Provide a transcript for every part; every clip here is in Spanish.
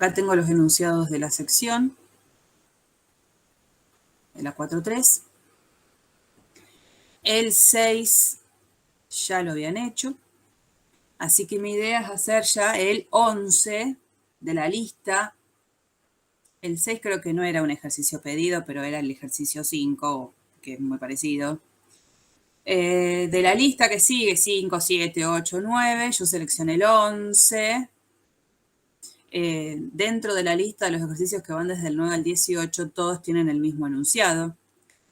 Acá tengo los enunciados de la sección, de la 4.3. El 6 ya lo habían hecho. Así que mi idea es hacer ya el 11 de la lista. El 6 creo que no era un ejercicio pedido, pero era el ejercicio 5, que es muy parecido. De la lista que sigue, 5, 7, 8, 9, yo seleccioné el 11. Dentro de la lista de los ejercicios que van desde el 9 al 18, todos tienen el mismo enunciado.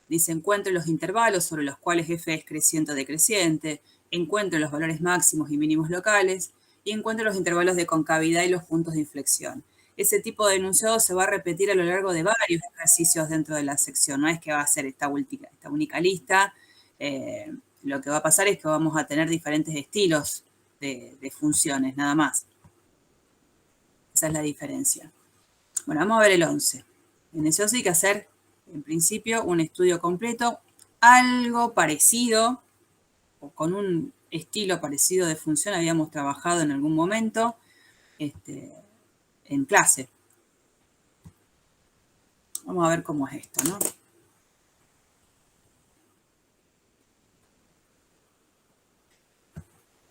Dice, encuentre los intervalos sobre los cuales f es creciente o decreciente, encuentre los valores máximos y mínimos locales, y encuentre los intervalos de concavidad y los puntos de inflexión. Ese tipo de enunciado se va a repetir a lo largo de varios ejercicios dentro de la sección. No es que va a ser esta única lista. Lo que va a pasar es que vamos a tener diferentes estilos de funciones, nada más. Esa es la diferencia. Bueno, vamos a ver el 11. En eso sí hay que hacer, en principio, un estudio completo, algo parecido, o con un estilo parecido de función habíamos trabajado en algún momento en clase. Vamos a ver cómo es esto, ¿no?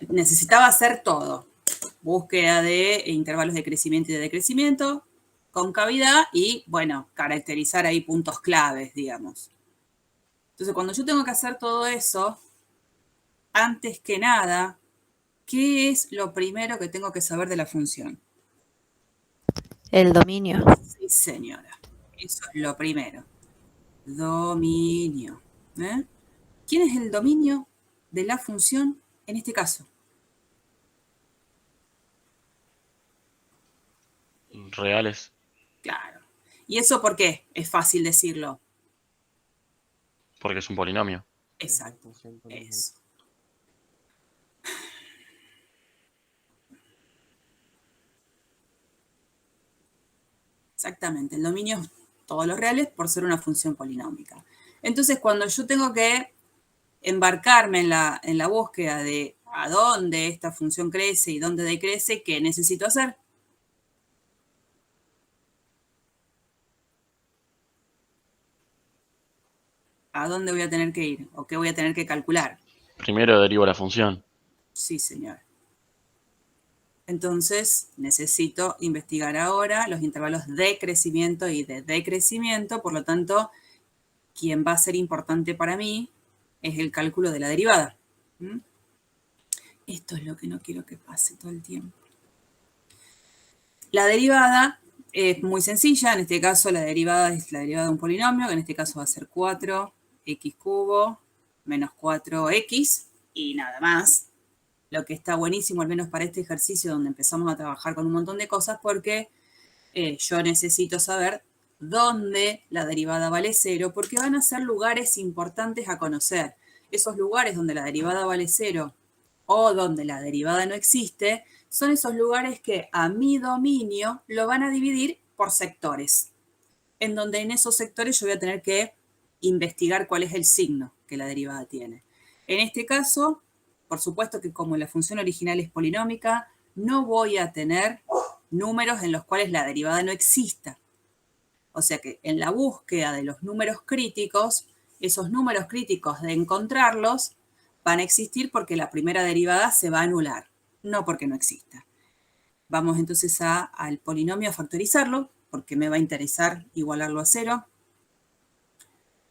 Necesitaba hacer todo. Búsqueda de intervalos de crecimiento y de decrecimiento, concavidad y, bueno, caracterizar ahí puntos claves, digamos. Entonces, cuando yo tengo que hacer todo eso, antes que nada, ¿qué es lo primero que tengo que saber de la función? El dominio. Sí, señora. Eso es lo primero. Dominio. ¿Quién es el dominio de la función en este caso? Reales. Claro. ¿Y eso por qué? Es fácil decirlo. Porque es un polinomio. Exacto. Eso. Exactamente. El dominio es todos los reales por ser una función polinómica. Entonces, cuando yo tengo que embarcarme en la búsqueda de a dónde esta función crece y dónde decrece, ¿qué necesito hacer? ¿A dónde voy a tener que ir? ¿O qué voy a tener que calcular? Primero derivo la función. Sí, señor. Entonces, necesito investigar ahora los intervalos de crecimiento y de decrecimiento. Por lo tanto, quien va a ser importante para mí es el cálculo de la derivada. Esto es lo que no quiero que pase todo el tiempo. La derivada es muy sencilla. En este caso, la derivada es la derivada de un polinomio, que en este caso va a ser 4x cubo menos 4x y nada más. Lo que está buenísimo, al menos para este ejercicio donde empezamos a trabajar con un montón de cosas, porque yo necesito saber dónde la derivada vale 0, porque van a ser lugares importantes a conocer. Esos lugares donde la derivada vale 0 o donde la derivada no existe, son esos lugares que a mi dominio lo van a dividir por sectores, en donde en esos sectores yo voy a tener que investigar cuál es el signo que la derivada tiene. En este caso, por supuesto que como la función original es polinómica, no voy a tener números en los cuales la derivada no exista. O sea que en la búsqueda de los números críticos, esos números críticos de encontrarlos van a existir porque la primera derivada se va a anular, no porque no exista. Vamos entonces al polinomio a factorizarlo, porque me va a interesar igualarlo a 0.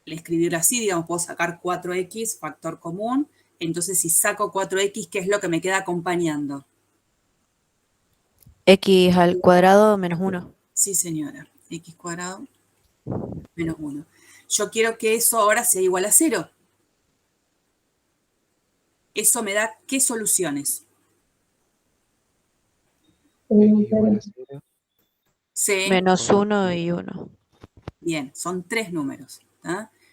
Al escribirlo así, digamos, puedo sacar 4x, factor común. Entonces, si saco 4x, ¿qué es lo que me queda acompañando? X al cuadrado menos 1. Sí, señora. X cuadrado menos 1. Yo quiero que eso ahora sea igual a 0. Eso me da ¿qué soluciones? C. Menos 1 y 1. Bien, son 3 números.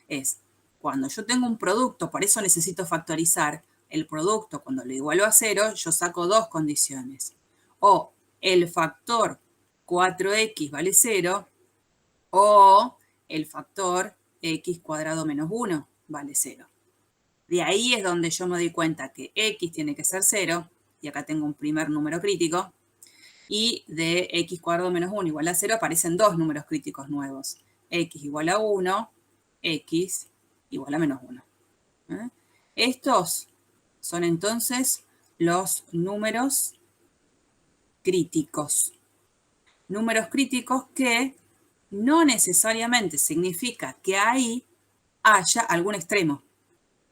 Es cuando yo tengo un producto, por eso necesito factorizar, el producto cuando lo igualo a 0, yo saco dos condiciones. O el factor 4x vale 0, o el factor x cuadrado menos 1 vale 0. De ahí es donde yo me doy cuenta que x tiene que ser 0, y acá tengo un primer número crítico, Y de x cuadrado menos 1 igual a 0 aparecen dos números críticos nuevos. X igual a 1, x igual a menos 1. Estos son entonces los números críticos. Números críticos que no necesariamente significa que ahí haya algún extremo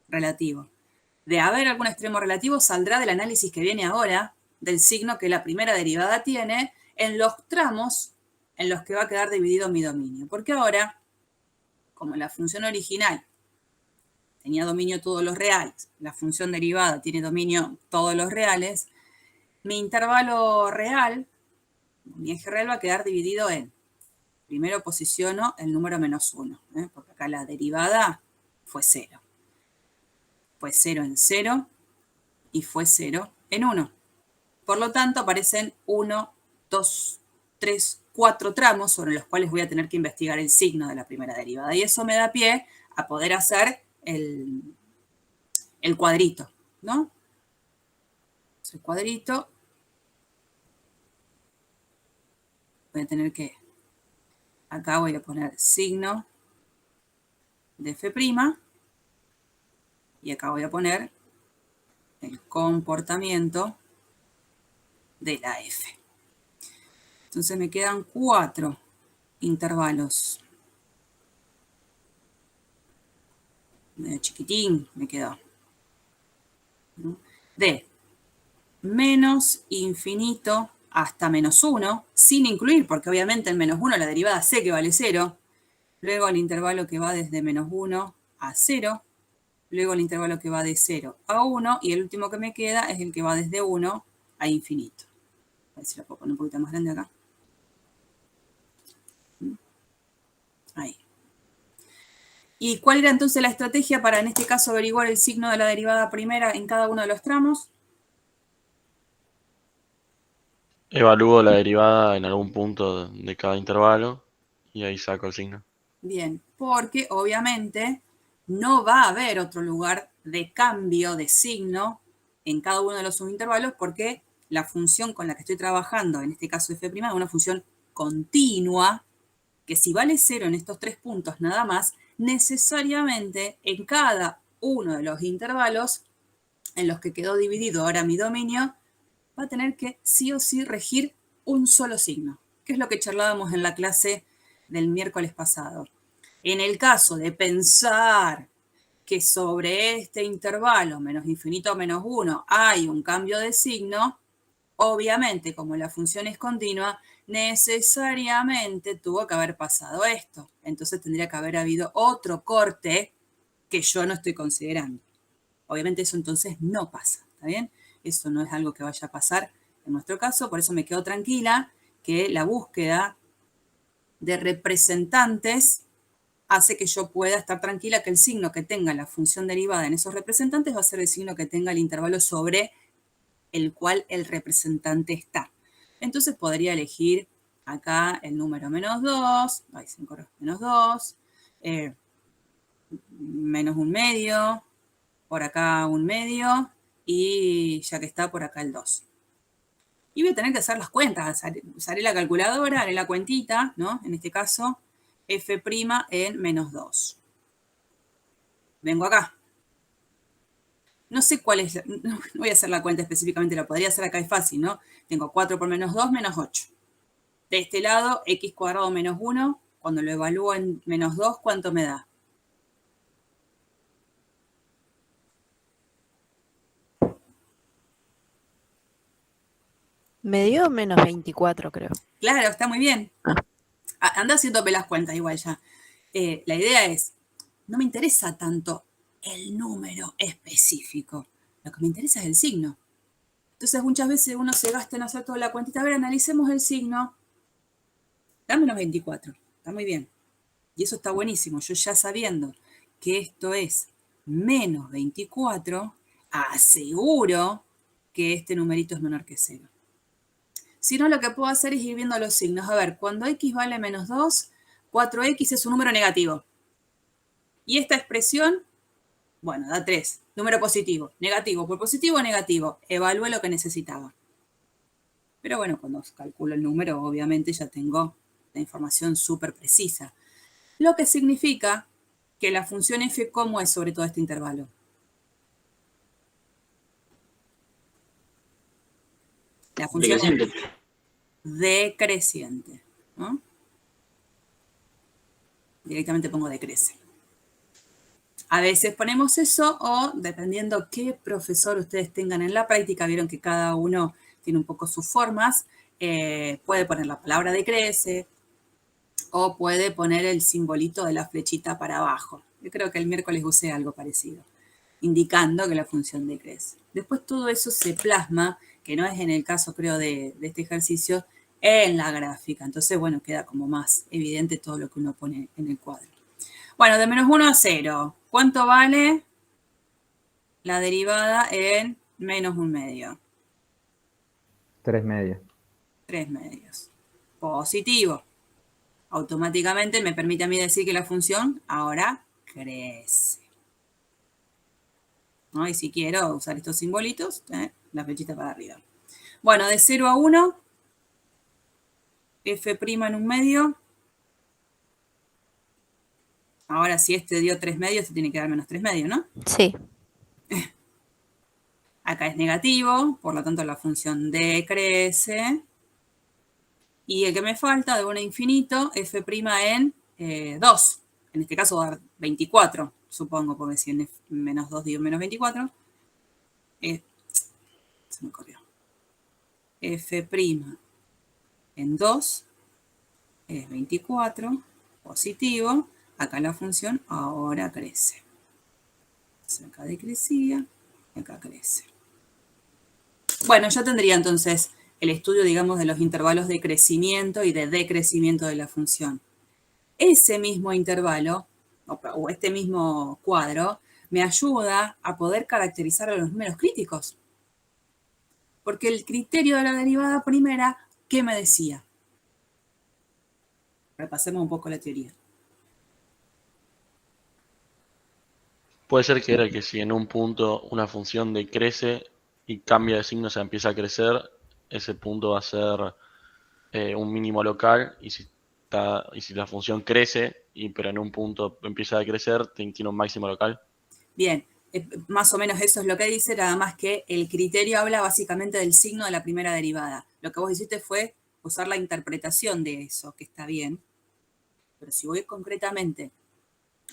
relativo. De haber algún extremo relativo saldrá del análisis que viene ahora del signo que la primera derivada tiene en los tramos en los que va a quedar dividido mi dominio. Porque ahora, como la función original tenía dominio todos los reales, la función derivada tiene dominio todos los reales, mi intervalo real, mi eje real va a quedar dividido en, primero posiciono el número menos 1, porque acá la derivada fue 0. Fue 0 en 0 y fue 0 en 1. Por lo tanto, aparecen 1, 2, 3, 4 tramos sobre los cuales voy a tener que investigar el signo de la primera derivada. Y eso me da pie a poder hacer el cuadrito, ¿no? El cuadrito, voy a tener que, acá voy a poner signo de f', y acá voy a poner el comportamiento de la f. Entonces me quedan 4 intervalos. Medio chiquitín me quedó. De menos infinito hasta menos 1, sin incluir, porque obviamente en menos 1 la derivada sé que vale 0. Luego el intervalo que va desde menos 1 a 0. Luego el intervalo que va de 0 a 1. Y el último que me queda es el que va desde 1 a infinito. A ver si lo puedo poner un poquito más grande acá. Ahí. ¿Y cuál era entonces la estrategia para, en este caso, averiguar el signo de la derivada primera en cada uno de los tramos? Evalúo la derivada en algún punto de cada intervalo y ahí saco el signo. Bien, porque obviamente no va a haber otro lugar de cambio de signo en cada uno de los subintervalos porque la función con la que estoy trabajando, en este caso f', es una función continua que si vale 0 en estos 3 puntos nada más, necesariamente en cada uno de los intervalos en los que quedó dividido ahora mi dominio, va a tener que sí o sí regir un solo signo, que es lo que charlábamos en la clase del miércoles pasado. En el caso de pensar que sobre este intervalo, menos infinito a menos 1, hay un cambio de signo, obviamente, como la función es continua, necesariamente tuvo que haber pasado esto. Entonces tendría que haber habido otro corte que yo no estoy considerando. Obviamente eso entonces no pasa, ¿está bien? Eso no es algo que vaya a pasar en nuestro caso, por eso me quedo tranquila que la búsqueda de representantes hace que yo pueda estar tranquila que el signo que tenga la función derivada en esos representantes va a ser el signo que tenga el intervalo sobre el cual el representante está. Entonces podría elegir acá el número menos 2, ahí se me corre, menos 2, menos un medio, por acá un medio, y ya que está por acá el 2. Y voy a tener que hacer las cuentas, usaré la calculadora, haré la cuentita, ¿no? En este caso, f' en menos 2. Vengo acá. No sé cuál es, no voy a hacer la cuenta específicamente, la podría hacer acá, es fácil, ¿no? Tengo 4 por menos 2, menos 8. De este lado, x cuadrado menos 1, cuando lo evalúo en menos 2, ¿cuánto me da? Me dio menos 24, creo. Claro, está muy bien. Anda haciéndome las cuentas igual ya. La idea es, no me interesa tanto el número específico. Lo que me interesa es el signo. Entonces muchas veces uno se gasta en hacer toda la cuentita. A ver, analicemos el signo. Da menos 24. Está muy bien. Y eso está buenísimo. Yo ya sabiendo que esto es menos 24, aseguro que este numerito es menor que 0. Si no, lo que puedo hacer es ir viendo los signos. A ver, cuando x vale menos 2, 4x es un número negativo. Y esta expresión, bueno, da 3. Número positivo. Negativo por positivo, negativo. Evalué lo que necesitaba. Pero bueno, cuando calculo el número, obviamente ya tengo la información súper precisa. Lo que significa que la función f, ¿cómo es sobre todo este intervalo? La función Decreciente. decreciente, ¿no? Directamente pongo decrece. A veces ponemos eso o, dependiendo qué profesor ustedes tengan en la práctica, vieron que cada uno tiene un poco sus formas, puede poner la palabra decrece o puede poner el simbolito de la flechita para abajo. Yo creo que el miércoles usé algo parecido, indicando que la función decrece. Después todo eso se plasma, que no es en el caso, creo, de este ejercicio, en la gráfica. Entonces, bueno, queda como más evidente todo lo que uno pone en el cuadro. Bueno, de menos 1 a 0, ¿cuánto vale la derivada en menos 1/2? 3/2. 3/2. Positivo. Automáticamente me permite a mí decir que la función ahora crece. ¿No? Y si quiero usar estos simbolitos, la flechita para arriba. Bueno, de 0 a 1, f' en 1/2. Ahora, si este dio 3/2, este tiene que dar menos 3/2, ¿no? Sí. Acá es negativo, por lo tanto la función decrece. Y el que me falta, de 1 a infinito, f' en 2. En este caso va a dar 24, supongo, porque si en menos 2 digo menos 24. Se me corrió. F' en 2 es 24, positivo. Acá la función ahora crece. Entonces acá decrecía y acá crece. Bueno, ya tendría entonces el estudio, digamos, de los intervalos de crecimiento y de decrecimiento de la función. Ese mismo intervalo, o este mismo cuadro, me ayuda a poder caracterizar a los números críticos. Porque el criterio de la derivada primera, ¿qué me decía? Repasemos un poco la teoría. Puede ser que era que si en un punto una función decrece y cambia de signo, o sea, empieza a crecer, ese punto va a ser un mínimo local, y si la función crece, pero en un punto empieza a crecer, tiene un máximo local. Bien, más o menos eso es lo que dice, nada más que el criterio habla básicamente del signo de la primera derivada. Lo que vos hiciste fue usar la interpretación de eso, que está bien. Pero si voy concretamente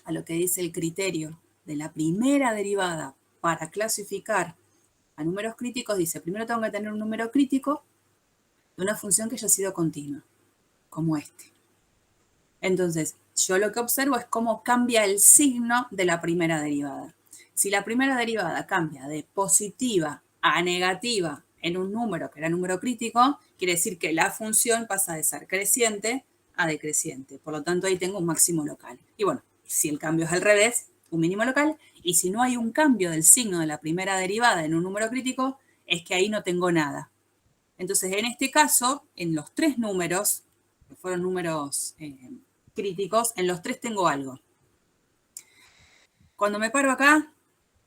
a lo que dice el criterio de la primera derivada para clasificar a números críticos, dice, primero tengo que tener un número crítico de una función que haya sido continua, como este. Entonces, yo lo que observo es cómo cambia el signo de la primera derivada. Si la primera derivada cambia de positiva a negativa en un número que era número crítico, quiere decir que la función pasa de ser creciente a decreciente. Por lo tanto, ahí tengo un máximo local. Y bueno, si el cambio es al revés, un mínimo local. Y si no hay un cambio del signo de la primera derivada en un número crítico, es que ahí no tengo nada. Entonces, en este caso, en los tres números, que fueron números críticos, en los tres tengo algo. Cuando me paro acá,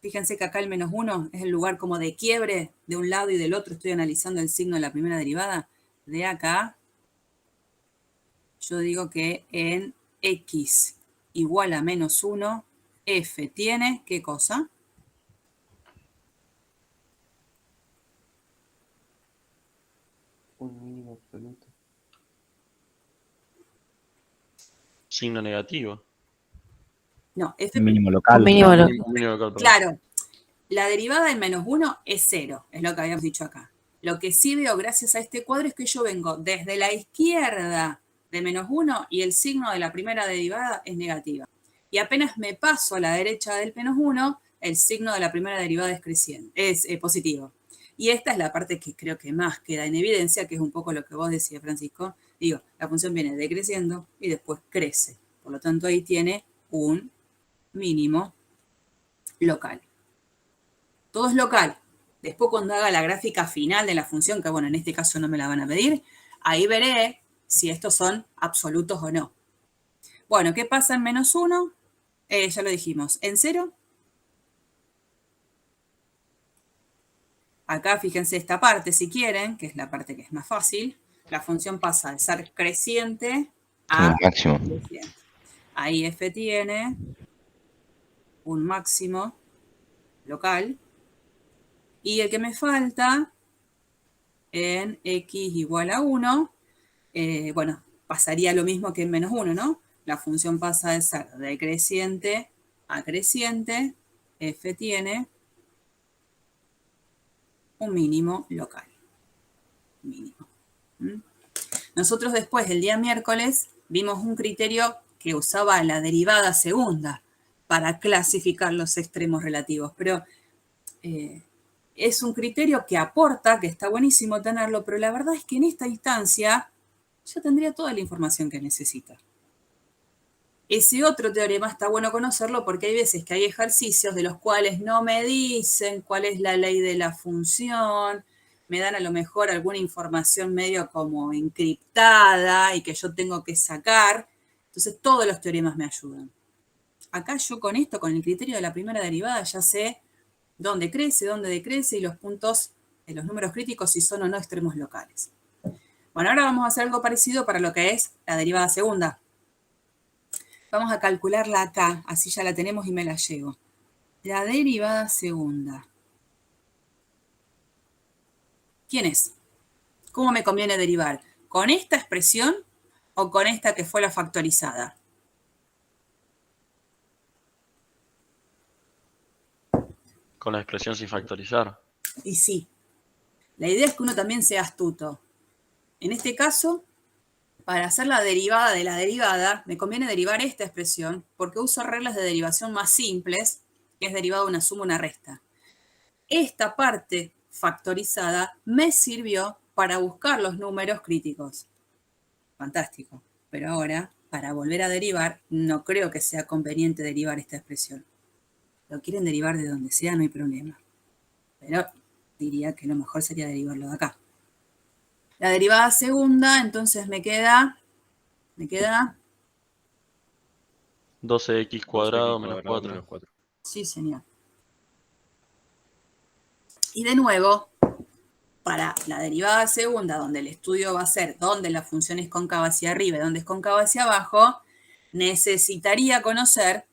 fíjense que acá el menos 1 es el lugar como de quiebre de un lado y del otro. Estoy analizando el signo de la primera derivada. De acá, yo digo que en x igual a menos 1, f tiene, ¿qué cosa? Un mínimo absoluto. Signo negativo. No, f Mínimo local. Un mínimo local. Un mínimo local, perdón. Claro, la derivada del menos 1 es 0, es lo que habíamos dicho acá. Lo que sí veo gracias a este cuadro es que yo vengo desde la izquierda de menos 1 y el signo de la primera derivada es negativa. Y apenas me paso a la derecha del menos 1, el signo de la primera derivada es creciente, es positivo. Y esta es la parte que creo que más queda en evidencia, que es un poco lo que vos decías, Francisco. Digo, la función viene decreciendo y después crece. Por lo tanto, ahí tiene un mínimo local. Todo es local. Después cuando haga la gráfica final de la función, que bueno, en este caso no me la van a pedir, ahí veré si estos son absolutos o no. Bueno, ¿qué pasa en menos 1? Ya lo dijimos. ¿En 0? Acá fíjense esta parte, si quieren, que es la parte que es más fácil. La función pasa de ser creciente a máximo. creciente. Ahí f tiene un máximo local. Y el que me falta en x igual a 1, bueno, pasaría lo mismo que en menos 1, ¿no? La función pasa de ser decreciente a creciente. F tiene un mínimo local. Mínimo. Nosotros después, el día miércoles, vimos un criterio que usaba la derivada segunda para clasificar los extremos relativos, pero es un criterio que aporta, que está buenísimo tenerlo, pero la verdad es que en esta instancia ya tendría toda la información que necesita. Ese otro teorema está bueno conocerlo porque hay veces que hay ejercicios de los cuales no me dicen cuál es la ley de la función, me dan a lo mejor alguna información medio como encriptada y que yo tengo que sacar. Entonces todos los teoremas me ayudan. Acá yo con esto, con el criterio de la primera derivada, ya sé dónde crece, dónde decrece y los puntos de los números críticos si son o no extremos locales. Bueno, ahora vamos a hacer algo parecido para lo que es la derivada segunda. Vamos a calcularla acá, así ya la tenemos y me la llevo. La derivada segunda. ¿Quién es? ¿Cómo me conviene derivar? ¿Con esta expresión o con esta que fue la factorizada? Con la expresión sin factorizar. Y sí, la idea es que uno también sea astuto. En este caso, para hacer la derivada de la derivada, me conviene derivar esta expresión porque uso reglas de derivación más simples, que es derivada de una suma o una resta. Esta parte factorizada me sirvió para buscar los números críticos. Fantástico. Pero ahora, para volver a derivar, no creo que sea conveniente derivar esta expresión. Lo quieren derivar de donde sea, no hay problema. Pero diría que lo mejor sería derivarlo de acá. La derivada segunda, entonces me queda 12x cuadrado menos 4. menos 4. Sí, señor. Y de nuevo, para la derivada segunda, donde el estudio va a ser dónde la función es cóncava hacia arriba y dónde es cóncava hacia abajo, necesitaría conocer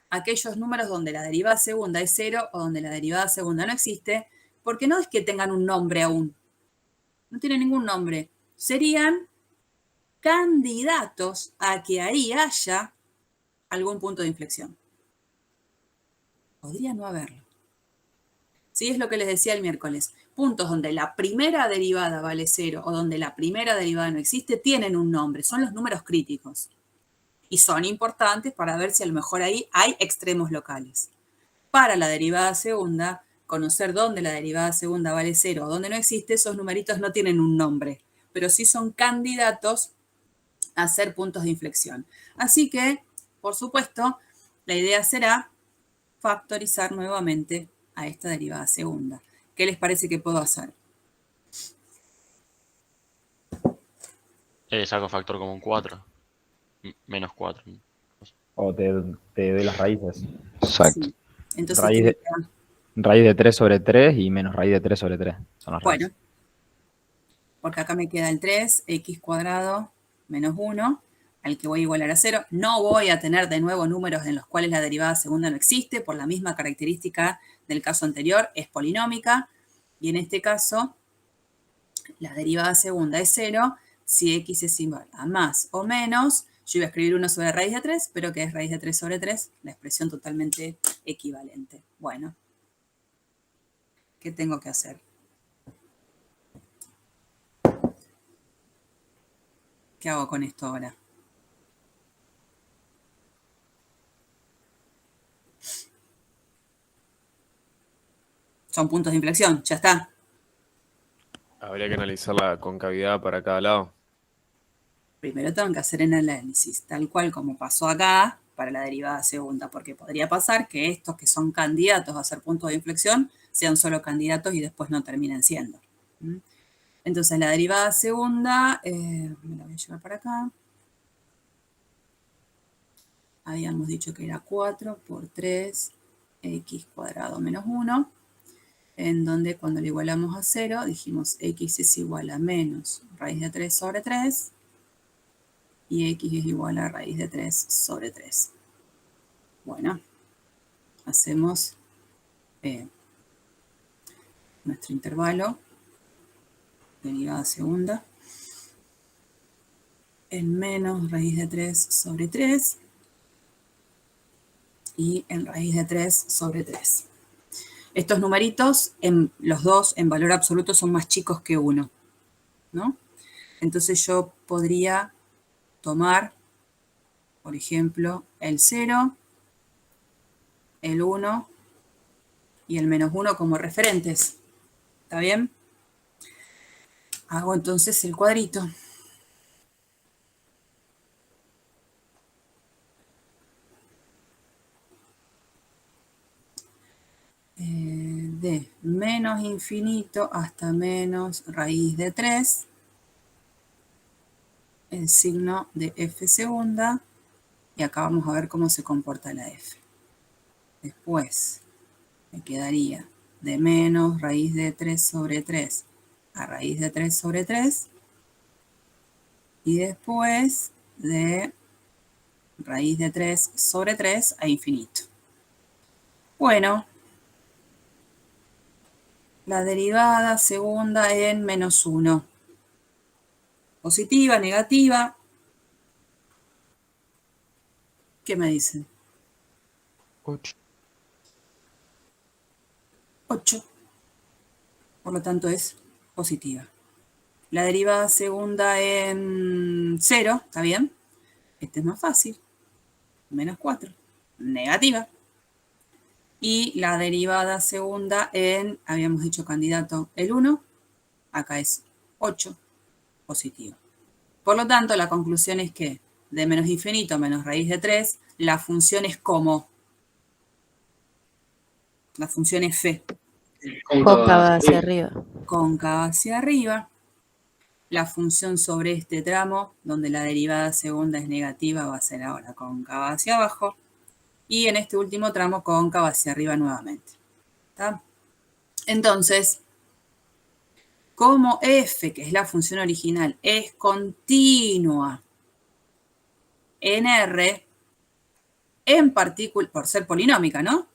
aquellos números donde la derivada segunda es 0 o donde la derivada segunda no existe, porque no es que tengan un nombre aún. No tienen ningún nombre. Serían candidatos a que ahí haya algún punto de inflexión. Podría no haberlo. Sí, es lo que les decía el miércoles. Puntos donde la primera derivada vale 0 o donde la primera derivada no existe, tienen un nombre, son los números críticos. Y son importantes para ver si a lo mejor ahí hay extremos locales. Para la derivada segunda, conocer dónde la derivada segunda vale 0 o dónde no existe, esos numeritos no tienen un nombre, pero sí son candidatos a ser puntos de inflexión. Así que, por supuesto, la idea será factorizar nuevamente a esta derivada segunda. ¿Qué les parece que puedo hacer? Saco factor común 4. Menos 4. O te doy las raíces. Exacto. Sí. Entonces, Raíz ¿qué me de- queda? Raíz de 3 sobre 3 y menos raíz de 3 sobre 3. Son las Bueno, raíces. porque acá me queda el 3x cuadrado menos 1, al que voy a igualar a 0. No voy a tener de nuevo números en los cuales la derivada segunda no existe, por la misma característica del caso anterior, es polinómica. Y en este caso, la derivada segunda es 0 si x es igual a más o menos. Yo iba a escribir 1 sobre raíz de 3, pero que es raíz de 3 sobre 3, la expresión totalmente equivalente. Bueno, ¿qué tengo que hacer? ¿Qué hago con esto ahora? Son puntos de inflexión, ya está. Habría que analizar la concavidad para cada lado. Primero tengo que hacer el análisis, tal cual como pasó acá, para la derivada segunda, porque podría pasar que estos que son candidatos a ser puntos de inflexión sean solo candidatos y después no terminen siendo. Entonces la derivada segunda, me la voy a llevar para acá. Habíamos dicho que era 4 por 3, x cuadrado menos 1. en donde cuando lo igualamos a 0, dijimos x es igual a menos raíz de 3 sobre 3 y x es igual a raíz de 3 sobre 3. Bueno, hacemos nuestro intervalo, derivada segunda, en menos raíz de 3 sobre 3 y en raíz de 3 sobre 3. Estos numeritos, los dos en valor absoluto, son más chicos que 1, ¿no? Entonces yo podría tomar, por ejemplo, el 0, el 1 y el menos 1 como referentes. ¿Está bien? Hago entonces el cuadrito. De menos infinito hasta menos raíz de 3, el signo de f segunda, y acá vamos a ver cómo se comporta la f. Después me quedaría de menos raíz de 3 sobre 3 a raíz de 3 sobre 3, y después de raíz de 3 sobre 3 a infinito. Bueno, la derivada segunda en menos 1. Positiva, negativa. ¿Qué me dicen? 8. 8. Por lo tanto es positiva. La derivada segunda en 0, ¿está bien? Este es más fácil. Menos 4. Negativa. Y la derivada segunda en, habíamos dicho candidato, el 1. Acá es 8. Positivo. Por lo tanto, la conclusión es que de menos infinito menos raíz de 3, la función es como. La función f. Cóncava hacia arriba. Cóncava hacia arriba. La función sobre este tramo, donde la derivada segunda es negativa, va a ser ahora cóncava hacia abajo. Y en este último tramo, cóncava hacia arriba nuevamente. ¿Está? Entonces, como f, que es la función original, es continua en R, en particular, por ser polinómica, ¿no?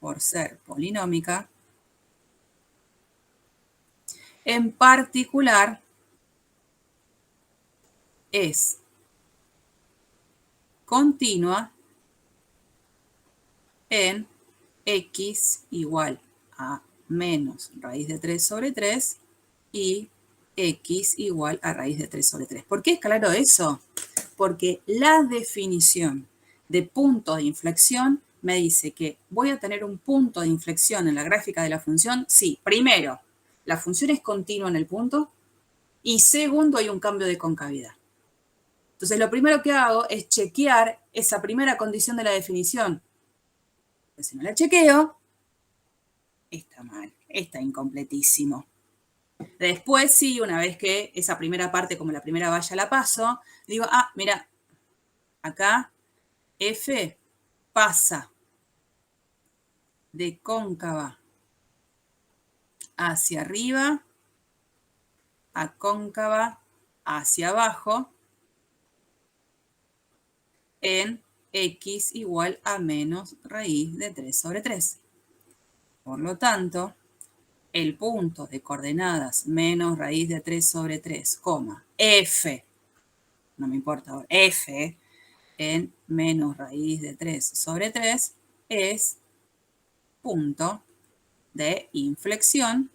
Por ser polinómica, en particular es continua en x igual a menos raíz de 3 sobre 3 y x igual a raíz de 3 sobre 3. ¿Por qué es claro eso? Porque la definición de punto de inflexión me dice que voy a tener un punto de inflexión en la gráfica de la función. Sí, primero, la función es continua en el punto y segundo, hay un cambio de concavidad. Entonces, lo primero que hago es chequear esa primera condición de la definición. Porque si no la chequeo, está mal, está incompletísimo. Después, sí, una vez que esa primera parte, como la primera valla la paso, digo, ah, mira, acá f pasa de cóncava hacia arriba a cóncava hacia abajo en x igual a menos raíz de 3 sobre 3. Por lo tanto, el punto de coordenadas menos raíz de 3 sobre 3, f, no me importa ahora, f en menos raíz de 3 sobre 3 es punto de inflexión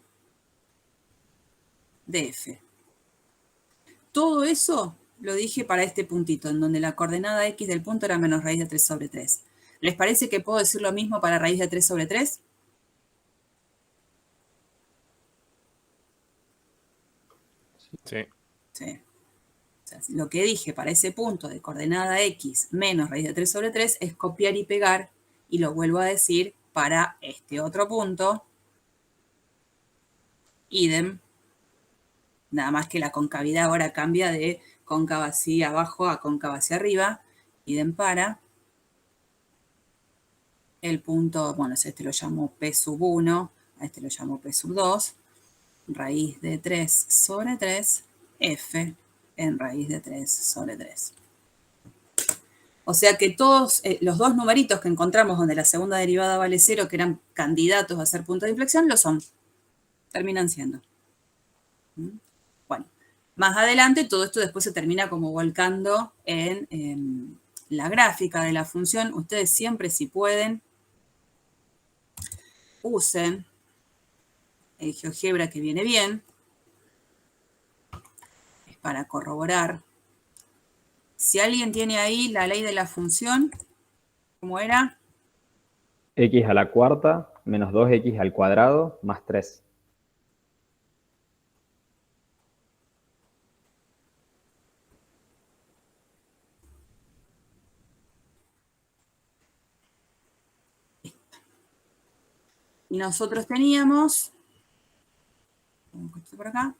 de f. Todo eso lo dije para este puntito, en donde la coordenada x del punto era menos raíz de 3 sobre 3. ¿Les parece que puedo decir lo mismo para raíz de 3 sobre 3? Sí. Sí. O sea, lo que dije para ese punto de coordenada x menos raíz de 3 sobre 3 es copiar y pegar, y lo vuelvo a decir para este otro punto. Idem. Nada más que la concavidad ahora cambia de cóncava hacia abajo a cóncava hacia arriba. Idem para el punto, bueno, este lo llamo P sub 1, a este lo llamo P sub 2, raíz de 3 sobre 3, F en raíz de 3 sobre 3. O sea que todos los dos numeritos que encontramos donde la segunda derivada vale 0, que eran candidatos a ser punto de inflexión, lo son. Terminan siendo. Bueno, más adelante todo esto después se termina como volcando en la gráfica de la función. Ustedes siempre, si pueden, usen el GeoGebra, que viene bien. Es para corroborar. Si alguien tiene ahí la ley de la función, ¿cómo era? X a la cuarta menos 2x al cuadrado más 3. Y nosotros teníamos, por acá,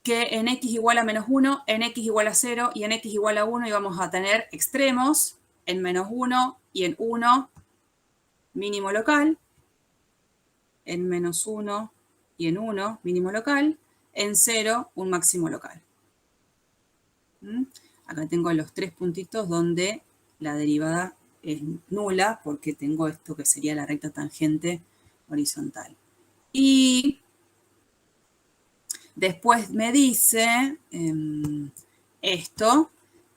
que en x igual a menos 1, en x igual a 0 y en x igual a 1 íbamos a tener extremos en menos 1 y en 1 mínimo local, en menos 1 y en 1 mínimo local, en 0 un máximo local. Acá tengo los tres puntitos donde la derivada es nula porque tengo esto que sería la recta tangente horizontal. Y después me dice esto,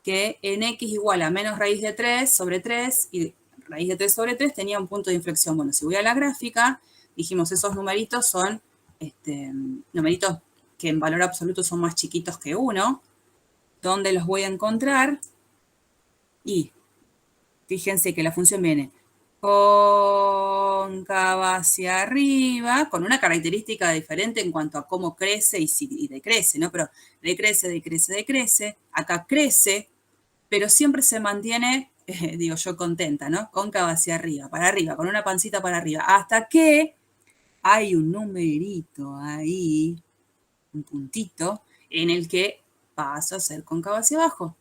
que en x igual a menos raíz de 3 sobre 3 y raíz de 3 sobre 3 tenía un punto de inflexión. Bueno, si voy a la gráfica, dijimos esos numeritos son numeritos que en valor absoluto son más chiquitos que 1. ¿Dónde los voy a encontrar? Y fíjense que la función viene cóncava hacia arriba, con una característica diferente en cuanto a cómo crece y decrece, ¿no? Pero decrece, decrece, decrece. Acá crece, pero siempre se mantiene, digo yo, contenta, ¿no? Cóncava hacia arriba, con una pancita para arriba, hasta que hay un numerito ahí, un puntito, en el que pasa a ser cóncava hacia abajo.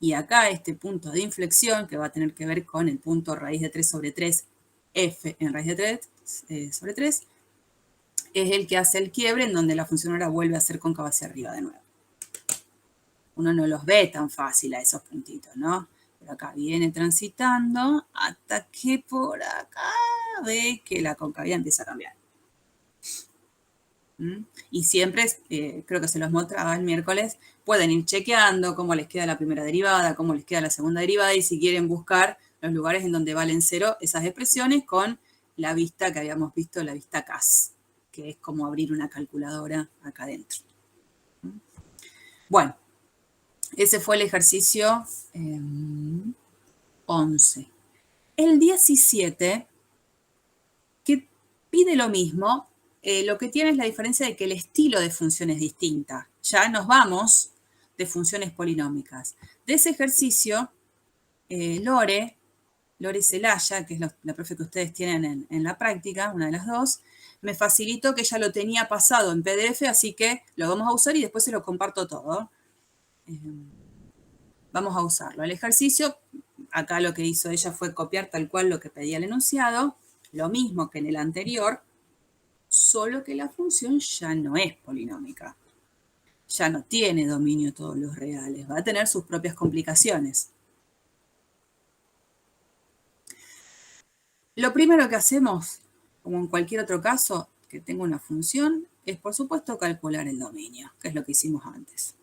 Y acá este punto de inflexión, que va a tener que ver con el punto raíz de 3 sobre 3, f en raíz de 3 sobre 3, es el que hace el quiebre en donde la función ahora vuelve a ser cóncava hacia arriba de nuevo. Uno no los ve tan fácil a esos puntitos, ¿no? Pero acá viene transitando hasta que por acá ve que la concavidad empieza a cambiar. Y siempre, creo que se los mostraba el miércoles, pueden ir chequeando cómo les queda la primera derivada, cómo les queda la segunda derivada, y si quieren buscar los lugares en donde valen 0 esas expresiones con la vista que habíamos visto, la vista CAS, que es como abrir una calculadora acá adentro. Bueno, ese fue el ejercicio 11. El 17, que pide lo mismo, lo que tiene es la diferencia de que el estilo de función es distinta. Ya nos vamos de funciones polinómicas. De ese ejercicio, Lore Celaya, que es la profe que ustedes tienen en la práctica, una de las dos, me facilitó que ya lo tenía pasado en PDF, así que lo vamos a usar y después se lo comparto todo. Vamos a usarlo. El ejercicio, acá lo que hizo ella fue copiar tal cual lo que pedía el enunciado, lo mismo que en el anterior, solo que la función ya no es polinómica. Ya no tiene dominio todos los reales, va a tener sus propias complicaciones. Lo primero que hacemos, como en cualquier otro caso que tenga una función, es por supuesto calcular el dominio, que es lo que hicimos antes.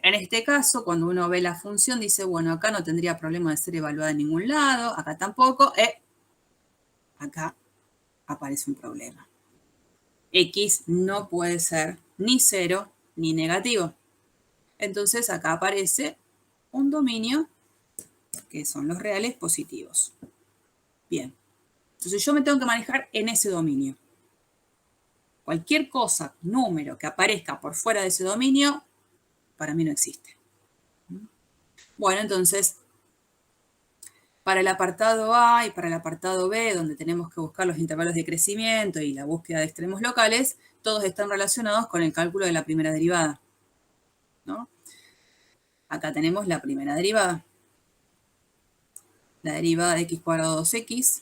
En este caso, cuando uno ve la función, dice, bueno, acá no tendría problema de ser evaluada en ningún lado, acá tampoco, acá aparece un problema. X no puede ser ni 0 ni negativo. Entonces acá aparece un dominio que son los reales positivos. Bien. Entonces yo me tengo que manejar en ese dominio. Cualquier cosa, número que aparezca por fuera de ese dominio, para mí no existe. Bueno, entonces, para el apartado A y para el apartado B, donde tenemos que buscar los intervalos de crecimiento y la búsqueda de extremos locales, todos están relacionados con el cálculo de la primera derivada, ¿no? Acá tenemos la primera derivada. la derivada de x cuadrado 2x,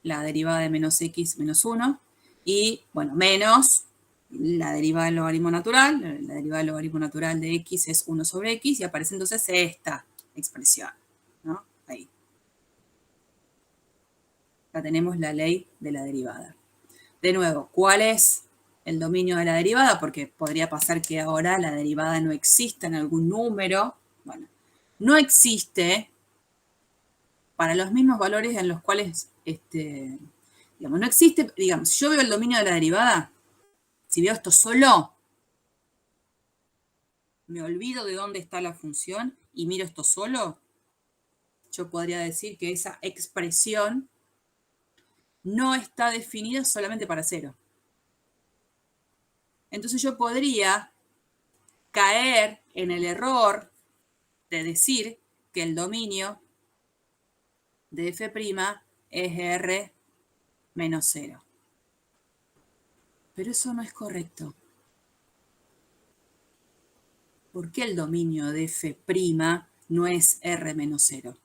la derivada de menos x menos 1, y, bueno, menos la derivada del logaritmo natural. La derivada del logaritmo natural de x es 1 sobre x, y aparece entonces esta expresión, ¿no? Ahí. Acá tenemos la ley de la derivada. De nuevo, ¿cuál es el dominio de la derivada? Porque podría pasar que ahora la derivada no exista en algún número. Bueno, no existe para los mismos valores en los cuales, digamos, no existe, digamos, si yo veo el dominio de la derivada, si veo esto solo, me olvido de dónde está la función y miro esto solo, yo podría decir que esa expresión no está definida solamente para 0. Entonces yo podría caer en el error de decir que el dominio de f' es r menos 0. Pero eso no es correcto. ¿Por qué el dominio de f' no es r menos 0?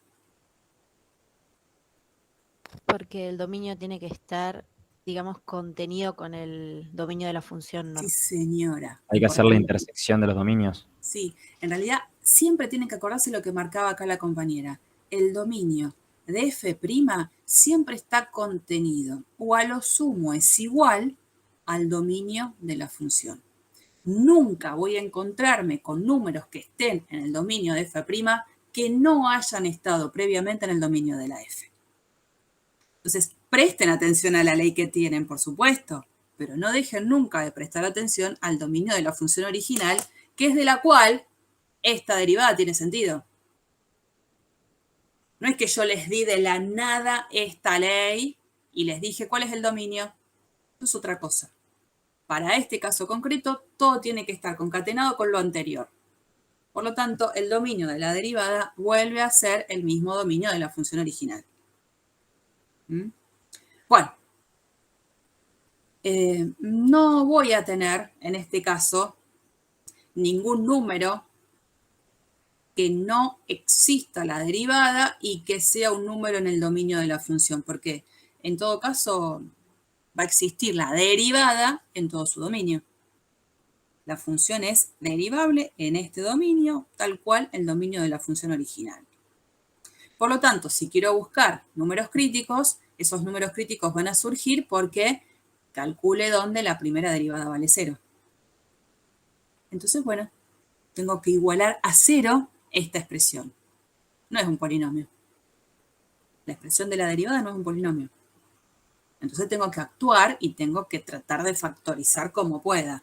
Porque el dominio tiene que estar, digamos, contenido con el dominio de la función, ¿no? Sí, señora. Hay que hacer la intersección de los dominios. Sí, en realidad siempre tienen que acordarse lo que marcaba acá la compañera. El dominio de f' siempre está contenido, o a lo sumo es igual al dominio de la función. Nunca voy a encontrarme con números que estén en el dominio de f' que no hayan estado previamente en el dominio de la f. Entonces, presten atención a la ley que tienen, por supuesto, pero no dejen nunca de prestar atención al dominio de la función original, que es de la cual esta derivada tiene sentido. No es que yo les di de la nada esta ley y les dije cuál es el dominio. Eso es otra cosa. Para este caso concreto, todo tiene que estar concatenado con lo anterior. Por lo tanto, el dominio de la derivada vuelve a ser el mismo dominio de la función original. Bueno, no voy a tener, en este caso, ningún número que no exista la derivada y que sea un número en el dominio de la función, porque en todo caso va a existir la derivada en todo su dominio. La función es derivable en este dominio, tal cual el dominio de la función original. Por lo tanto, si quiero buscar números críticos, esos números críticos van a surgir porque calcule dónde la primera derivada vale 0. Entonces, bueno, tengo que igualar a 0 esta expresión. No es un polinomio. La expresión de la derivada no es un polinomio. Entonces tengo que actuar y tengo que tratar de factorizar como pueda.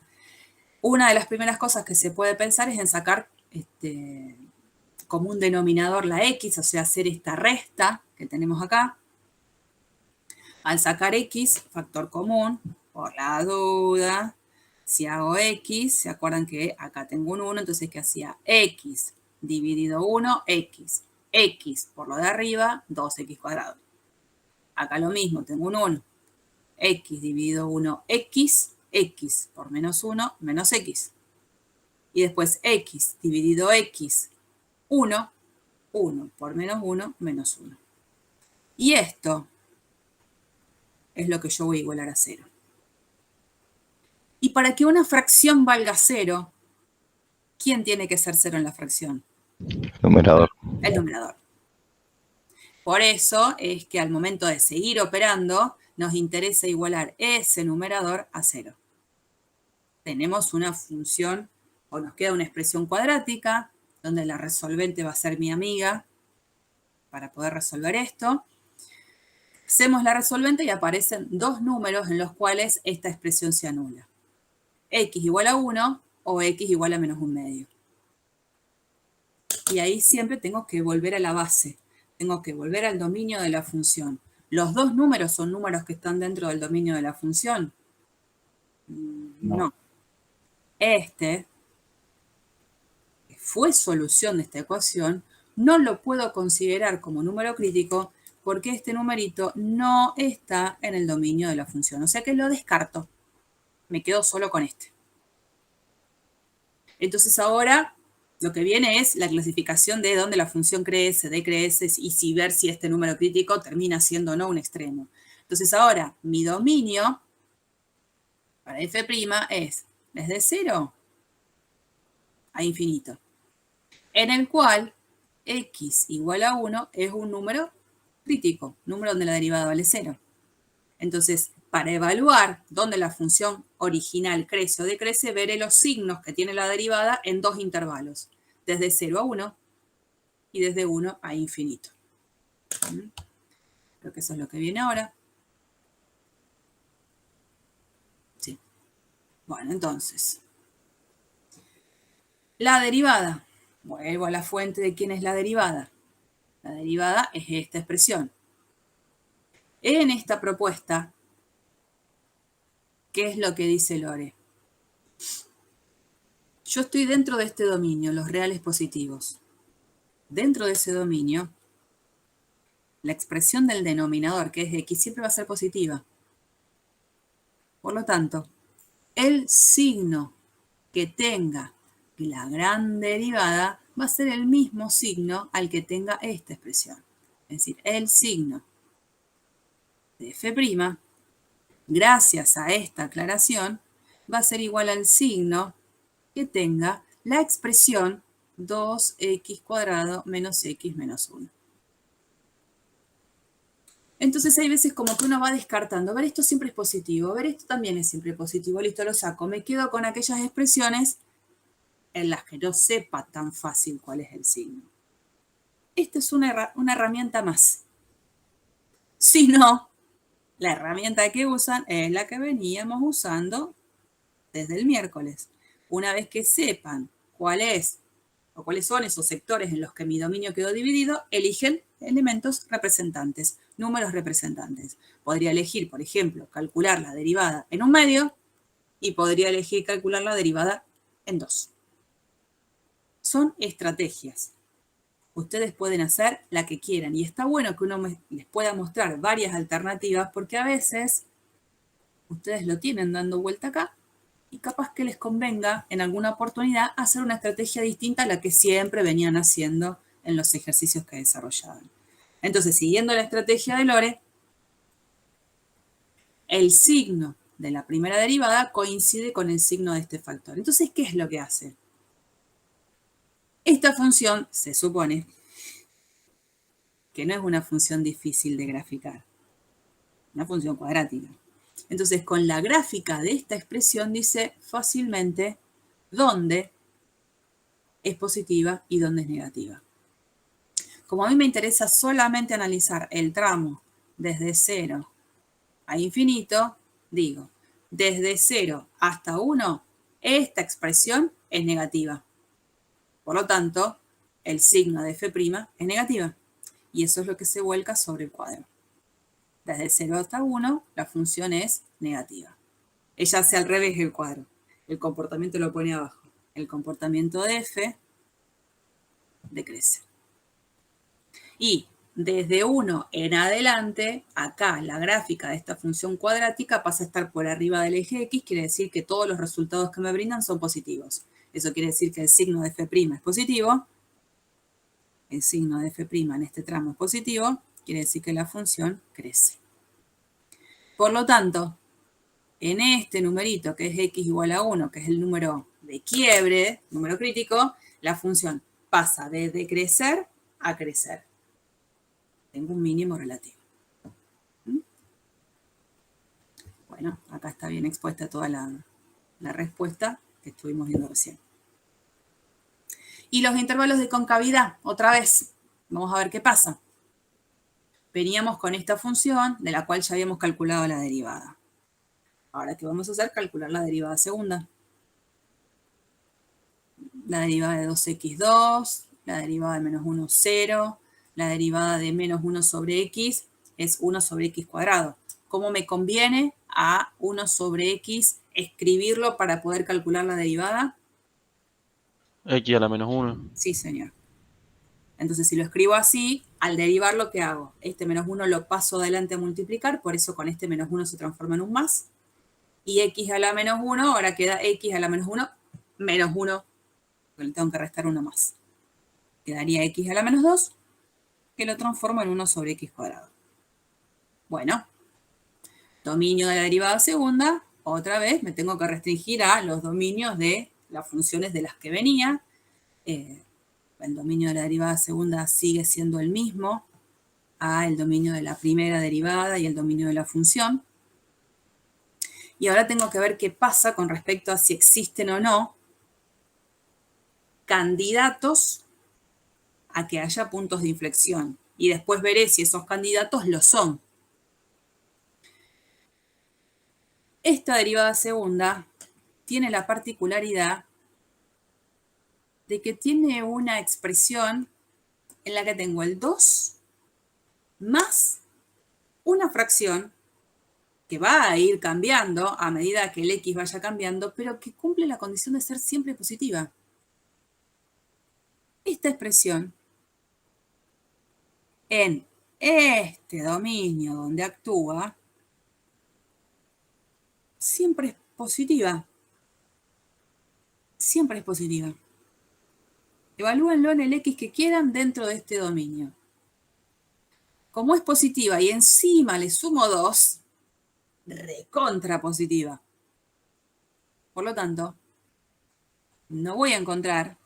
Una de las primeras cosas que se puede pensar es en sacar como un denominador la x, o sea, hacer esta resta que tenemos acá. Al sacar x, factor común, por la duda, si hago x, ¿se acuerdan que acá tengo un 1? Entonces, ¿qué hacía? X dividido 1, x. X por lo de arriba, 2x cuadrado. Acá lo mismo, tengo un 1. X dividido 1, x. X por menos 1, menos x. Y después x dividido x, 1. 1 por menos 1, menos 1. Y esto es lo que yo voy a igualar a 0. Y para que una fracción valga 0, ¿quién tiene que ser 0 en la fracción? Numerador. El numerador. Por eso es que al momento de seguir operando, nos interesa igualar ese numerador a 0. Tenemos una función, o nos queda una expresión cuadrática, donde la resolvente va a ser mi amiga, para poder resolver esto. Hacemos la resolvente y aparecen dos números en los cuales esta expresión se anula. X igual a 1 o X igual a menos 1/2. Y ahí siempre tengo que volver a la base. Tengo que volver al dominio de la función. ¿Los dos números son números que están dentro del dominio de la función? No. Este, que fue solución de esta ecuación, no lo puedo considerar como número crítico porque este numerito no está en el dominio de la función. O sea que lo descarto. Me quedo solo con este. Entonces ahora Lo que viene es la clasificación de dónde la función crece, decrece, y si ver si este número crítico termina siendo o no un extremo. Entonces ahora, mi dominio para f' es desde 0 a infinito, en el cual x igual a 1 es un número crítico, número donde la derivada vale 0. Entonces, para evaluar dónde la función original crece o decrece, veré los signos que tiene la derivada en dos intervalos, desde 0 a 1 y desde 1 a infinito. Creo que eso es lo que viene ahora. Sí. Bueno, entonces, la derivada. Vuelvo a la fuente de quién es la derivada. La derivada es esta expresión. En esta propuesta, ¿qué es lo que dice Lore? Yo estoy dentro de este dominio, los reales positivos. Dentro de ese dominio, la expresión del denominador, que es x, siempre va a ser positiva. Por lo tanto, el signo que tenga la gran derivada va a ser el mismo signo al que tenga esta expresión. Es decir, el signo de f', gracias a esta aclaración, va a ser igual al signo que tenga la expresión 2x² menos x menos 1. Entonces hay veces como que uno va descartando, a ver, esto siempre es positivo, a ver, esto también es siempre positivo, listo, lo saco. Me quedo con aquellas expresiones en las que no sepa tan fácil cuál es el signo. Esta es una herramienta más. Si no, la herramienta que usan es la que veníamos usando desde el miércoles. Una vez que sepan cuál es o cuáles son esos sectores en los que mi dominio quedó dividido, eligen elementos representantes, números representantes. Podría elegir, por ejemplo, calcular la derivada en un medio y podría elegir calcular la derivada en 2. Son estrategias. Ustedes pueden hacer la que quieran y está bueno que uno les pueda mostrar varias alternativas porque a veces ustedes lo tienen dando vuelta acá y capaz que les convenga en alguna oportunidad hacer una estrategia distinta a la que siempre venían haciendo en los ejercicios que desarrollaban. Entonces, siguiendo la estrategia de Lore, el signo de la primera derivada coincide con el signo de este factor. Entonces, ¿qué es lo que hace? Esta función se supone que no es una función difícil de graficar, una función cuadrática. Entonces, con la gráfica de esta expresión dice fácilmente dónde es positiva y dónde es negativa. Como a mí me interesa solamente analizar el tramo desde 0 a infinito, digo, desde 0 hasta 1, esta expresión es negativa. Por lo tanto, el signo de f' es negativa. Y eso es lo que se vuelca sobre el cuadro. Desde 0 hasta 1, la función es negativa. Ella hace al revés el cuadro. El comportamiento lo pone abajo. El comportamiento de f decrece. Y desde 1 en adelante, acá la gráfica de esta función cuadrática pasa a estar por arriba del eje x, quiere decir que todos los resultados que me brindan son positivos. Eso quiere decir que el signo de f' es positivo. El signo de f' en este tramo es positivo, quiere decir que la función crece. Por lo tanto, en este numerito que es x igual a 1, que es el número de quiebre, número crítico, la función pasa de decrecer a crecer. Tengo un mínimo relativo. Bueno, acá está bien expuesta toda la respuesta que estuvimos viendo recién. Y los intervalos de concavidad, otra vez, vamos a ver qué pasa. Veníamos con esta función de la cual ya habíamos calculado la derivada. Ahora, ¿qué vamos a hacer? Calcular la derivada segunda. La derivada de 2x2, la derivada de menos 1, 0, la derivada de menos 1 sobre x es 1 sobre x cuadrado. ¿Cómo me conviene a 1 sobre x escribirlo para poder calcular la derivada? X a la menos 1. Sí, señor. Entonces, si lo escribo así, al derivarlo, ¿qué hago? Este menos 1 lo paso adelante a multiplicar, por eso con este menos 1 se transforma en un más. Y x a la menos 1, ahora queda x a la menos 1, menos 1 porque le tengo que restar uno más. Quedaría x a la menos 2, que lo transformo en 1 sobre x cuadrado. Bueno, dominio de la derivada segunda, otra vez me tengo que restringir a los dominios de las funciones de las que venía. El dominio de la derivada segunda sigue siendo el mismo a el dominio de la primera derivada y el dominio de la función. Y ahora tengo que ver qué pasa con respecto a si existen o no candidatos a que haya puntos de inflexión. Y después veré si esos candidatos lo son. Esta derivada segunda tiene la particularidad de que tiene una expresión en la que tengo el 2 más una fracción que va a ir cambiando a medida que el x vaya cambiando, pero que cumple la condición de ser siempre positiva. Esta expresión en este dominio donde actúa siempre es positiva. Siempre es positiva. Evalúenlo en el x que quieran dentro de este dominio. Como es positiva y encima le sumo 2, recontra positiva. Por lo tanto, no voy a encontrar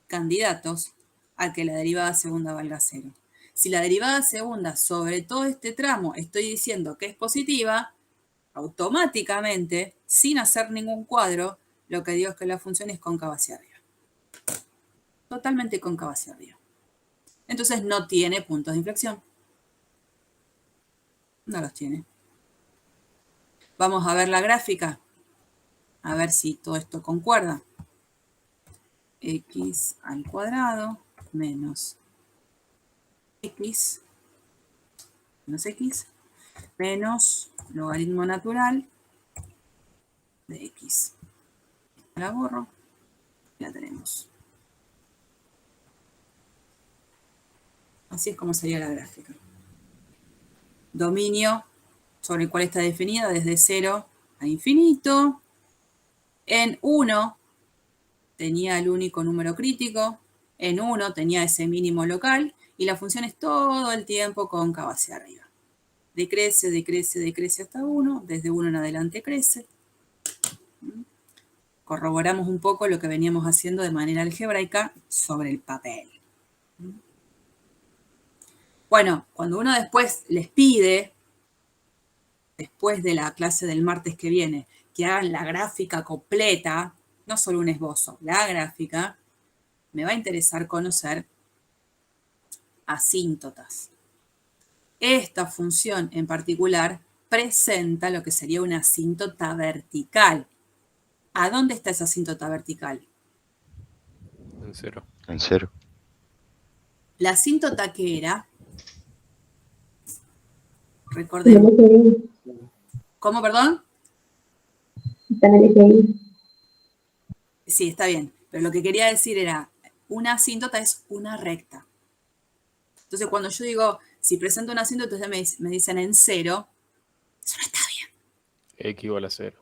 candidatos a que la derivada segunda valga 0. Si la derivada segunda sobre todo este tramo estoy diciendo que es positiva, automáticamente, sin hacer ningún cuadro, lo que digo es que la función es cóncava hacia arriba. Totalmente cóncava hacia arriba. Entonces no tiene puntos de inflexión. No los tiene. Vamos a ver la gráfica. A ver si todo esto concuerda. X al cuadrado menos X menos logaritmo natural de X. La borro. La tenemos. Así es como sería la gráfica. Dominio sobre el cual está definida desde 0 a infinito. En 1 tenía el único número crítico. En 1 tenía ese mínimo local. Y la función es todo el tiempo cóncava hacia arriba. Decrece, decrece, decrece hasta 1. Desde 1 en adelante crece. Corroboramos un poco lo que veníamos haciendo de manera algebraica sobre el papel. Bueno, cuando uno después les pide, después de la clase del martes que viene, que hagan la gráfica completa, no solo un esbozo, la gráfica, me va a interesar conocer asíntotas. Esta función en particular presenta lo que sería una asíntota vertical. ¿A dónde está esa asíntota vertical? En 0. En 0. La asíntota que era, recordemos. ¿Cómo, perdón? Está en el eje Y. Sí, está bien. Pero lo que quería decir era, una asíntota es una recta. Entonces, cuando yo digo, si presento una asíntota, ustedes me dicen en 0, eso no está bien. X igual a 0.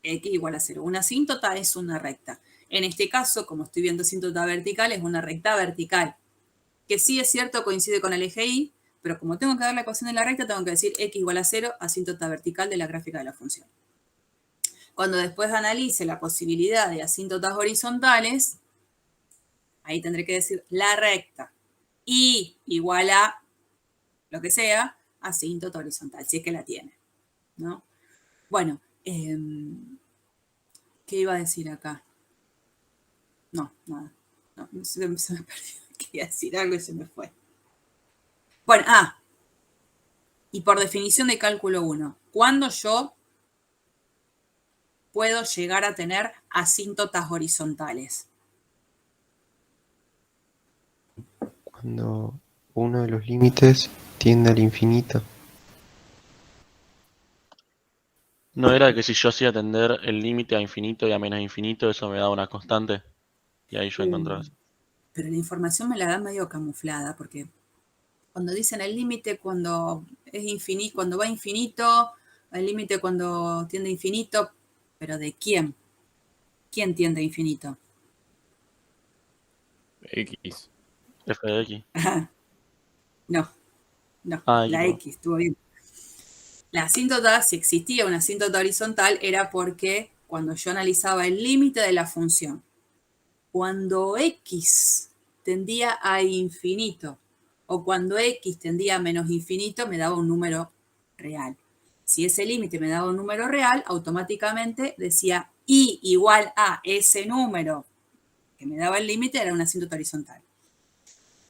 X igual a 0. Una asíntota es una recta. En este caso, como estoy viendo asíntota vertical, es una recta vertical. Que sí es cierto, coincide con el eje Y, pero como tengo que dar la ecuación de la recta, tengo que decir X igual a 0, asíntota vertical de la gráfica de la función. Cuando después analice la posibilidad de asíntotas horizontales, ahí tendré que decir la recta. Y igual a lo que sea, asíntota horizontal, si es que la tiene, ¿no? Bueno, ¿qué iba a decir acá? No, nada. No, se me perdió. Quería decir algo y se me fue. Bueno, y por definición de cálculo 1, ¿cuándo yo puedo llegar a tener asíntotas horizontales? Cuando uno de los límites tiende al infinito. ¿No era que si yo hacía tender el límite a infinito y a menos infinito, eso me daba una constante? Y ahí yo encontraba eso. Pero la información me la da medio camuflada, porque cuando dicen el límite cuando es infinito, cuando va a infinito, el límite cuando tiende a infinito, pero ¿de quién? ¿quién tiende a infinito? X. F de X. No, la perdón. X, estuvo bien. La asíntota, si existía una asíntota horizontal, era porque cuando yo analizaba el límite de la función, cuando X tendía a infinito o cuando X tendía a menos infinito, me daba un número real. Si ese límite me daba un número real, automáticamente decía Y igual a ese número que me daba el límite era una asíntota horizontal.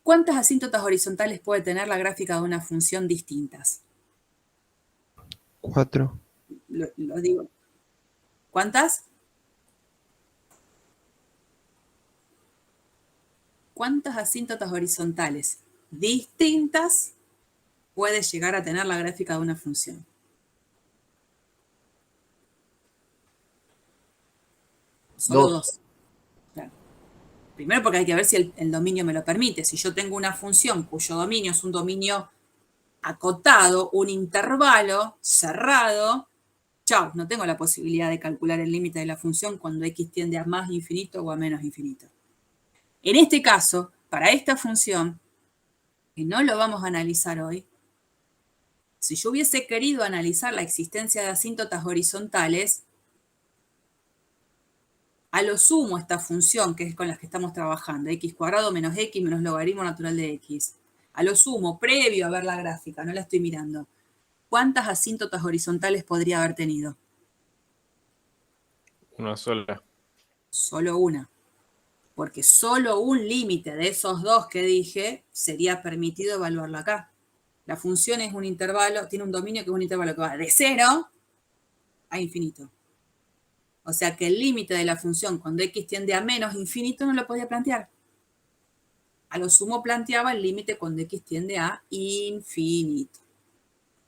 ¿Cuántas asíntotas horizontales puede tener la gráfica de una función distintas? 4. Lo digo. ¿Cuántas? ¿Cuántas asíntotas horizontales distintas puede llegar a tener la gráfica de una función? Solo dos. Claro. Primero porque hay que ver si el dominio me lo permite. Si yo tengo una función cuyo dominio es un dominio acotado, un intervalo cerrado, chau, no tengo la posibilidad de calcular el límite de la función cuando x tiende a más infinito o a menos infinito. En este caso, para esta función, que no lo vamos a analizar hoy, si yo hubiese querido analizar la existencia de asíntotas horizontales, a lo sumo esta función, que es con la que estamos trabajando, x² menos x menos logaritmo natural de x, a lo sumo, previo a ver la gráfica, no la estoy mirando, ¿cuántas asíntotas horizontales podría haber tenido? Una sola. Solo una. Porque solo un límite de esos dos que dije sería permitido evaluarlo acá. La función es un intervalo, tiene un dominio que es un intervalo que va de 0 a infinito. O sea que el límite de la función cuando x tiende a menos infinito no lo podía plantear. A lo sumo planteaba el límite cuando x tiende a infinito.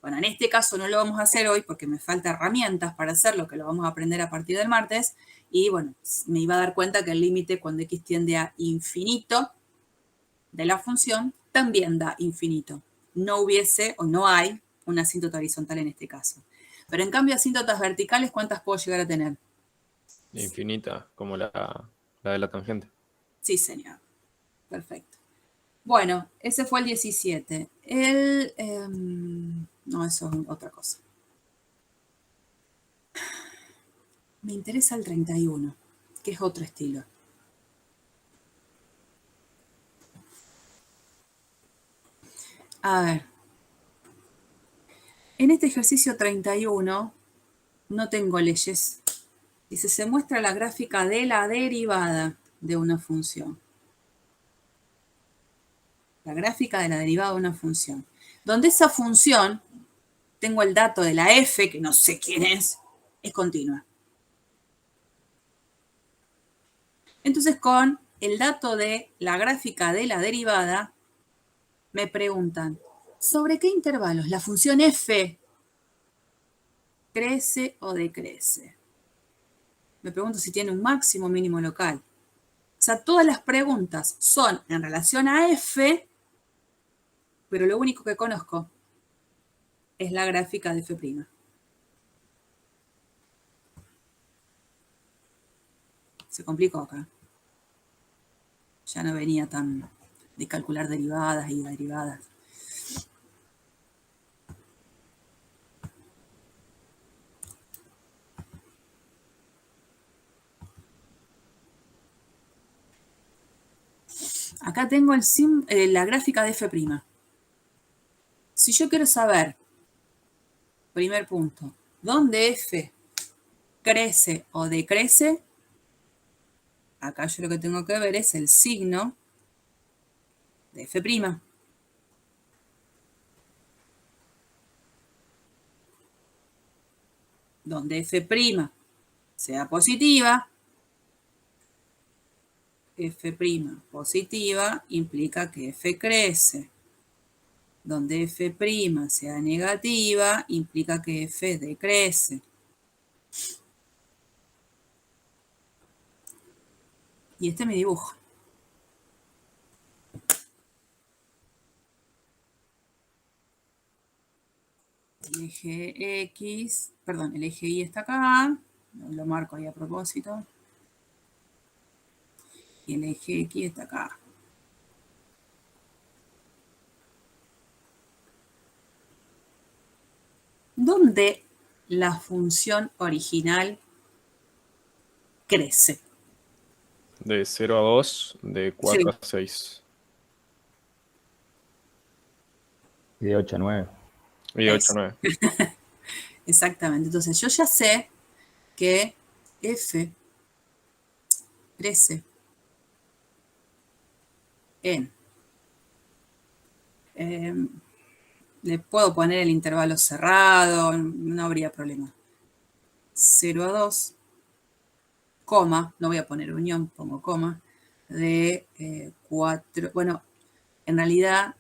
Bueno, en este caso no lo vamos a hacer hoy porque me falta herramientas para hacerlo, que lo vamos a aprender a partir del martes. Y bueno, me iba a dar cuenta que el límite cuando x tiende a infinito de la función también da infinito. No hubiese o no hay una asíntota horizontal en este caso. Pero en cambio, asíntotas verticales, ¿cuántas puedo llegar a tener? Infinita, como la de la tangente. Sí, señor. Perfecto. Bueno, ese fue el 17. No, eso es otra cosa. Me interesa el 31, que es otro estilo. A ver. En este ejercicio 31 no tengo leyes. Dice, se muestra la gráfica de la derivada de una función. La gráfica de la derivada de una función. Donde esa función, tengo el dato de la f, que no sé quién es continua. Entonces, con el dato de la gráfica de la derivada, me preguntan, ¿sobre qué intervalos la función f crece o decrece? Me pregunto si tiene un máximo o mínimo local. O sea, todas las preguntas son en relación a f, pero lo único que conozco es la gráfica de f'. Se complicó acá. Ya no venía tan de calcular derivadas y derivadas. Acá tengo la gráfica de f'. Si yo quiero saber, primer punto, ¿dónde f crece o decrece? Acá yo lo que tengo que ver es el signo de f'. Donde f' sea positiva, f' positiva implica que f crece. Donde f' sea negativa implica que f decrece. Y este es mi dibujo. El eje X, perdón, el eje Y está acá. Lo marco ahí a propósito. Y el eje X está acá. ¿Dónde la función original crece? De 0 a 2, de 4 a 6. Y de 8 a 9. Y de 8 Eso. a 9. Exactamente. Entonces yo ya sé que F crece en... le puedo poner el intervalo cerrado, no habría problema. 0 a 2, coma, no voy a poner unión, pongo coma, de 4, bueno, en realidad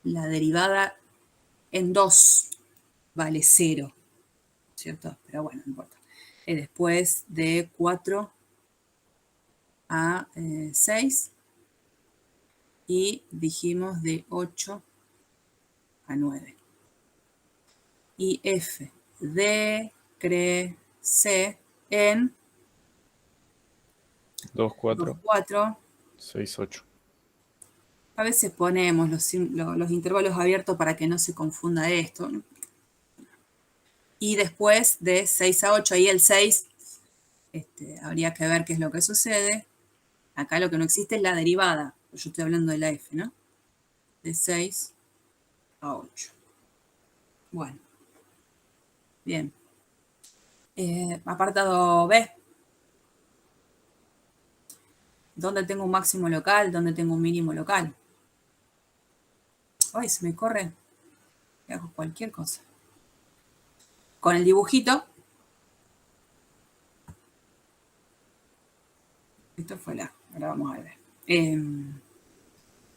la derivada en 2 vale 0, ¿cierto? Pero bueno, no importa. Después de 4 a 6 y dijimos de 8 a 9. Y F decrece en 2, 4, 4. 6, 8. A veces ponemos los intervalos abiertos para que no se confunda esto. Y después de 6 a 8, ahí el 6, habría que ver qué es lo que sucede. Acá lo que no existe es la derivada. Yo estoy hablando de la F, ¿no? De 6 a 8. Bueno. Bien. Apartado B. ¿Dónde tengo un máximo local? ¿Dónde tengo un mínimo local? Ay, se me corre. Hago cualquier cosa. Con el dibujito. Esto fue la. Ahora vamos a ver.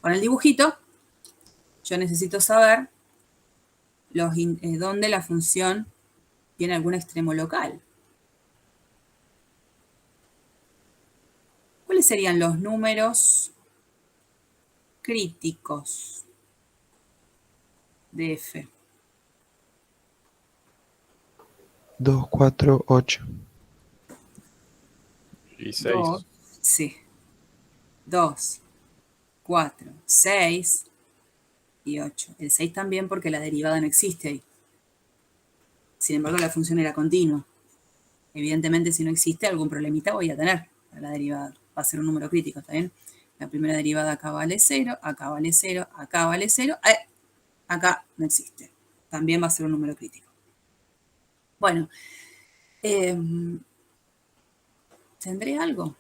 Con el dibujito, yo necesito saber dónde la función tiene algún extremo local. ¿Cuáles serían los números críticos de F? 2, 4, 8. Y 6. Sí. 2, 4, 6 y 8. El 6 también porque la derivada no existe ahí. Sin embargo, la función era continua. Evidentemente, si no existe, algún problemita voy a tener para la derivada. Va a ser un número crítico, ¿está bien? La primera derivada acá vale 0, acá vale 0, acá vale 0. Acá no existe. También va a ser un número crítico. Bueno. ¿Tendré algo?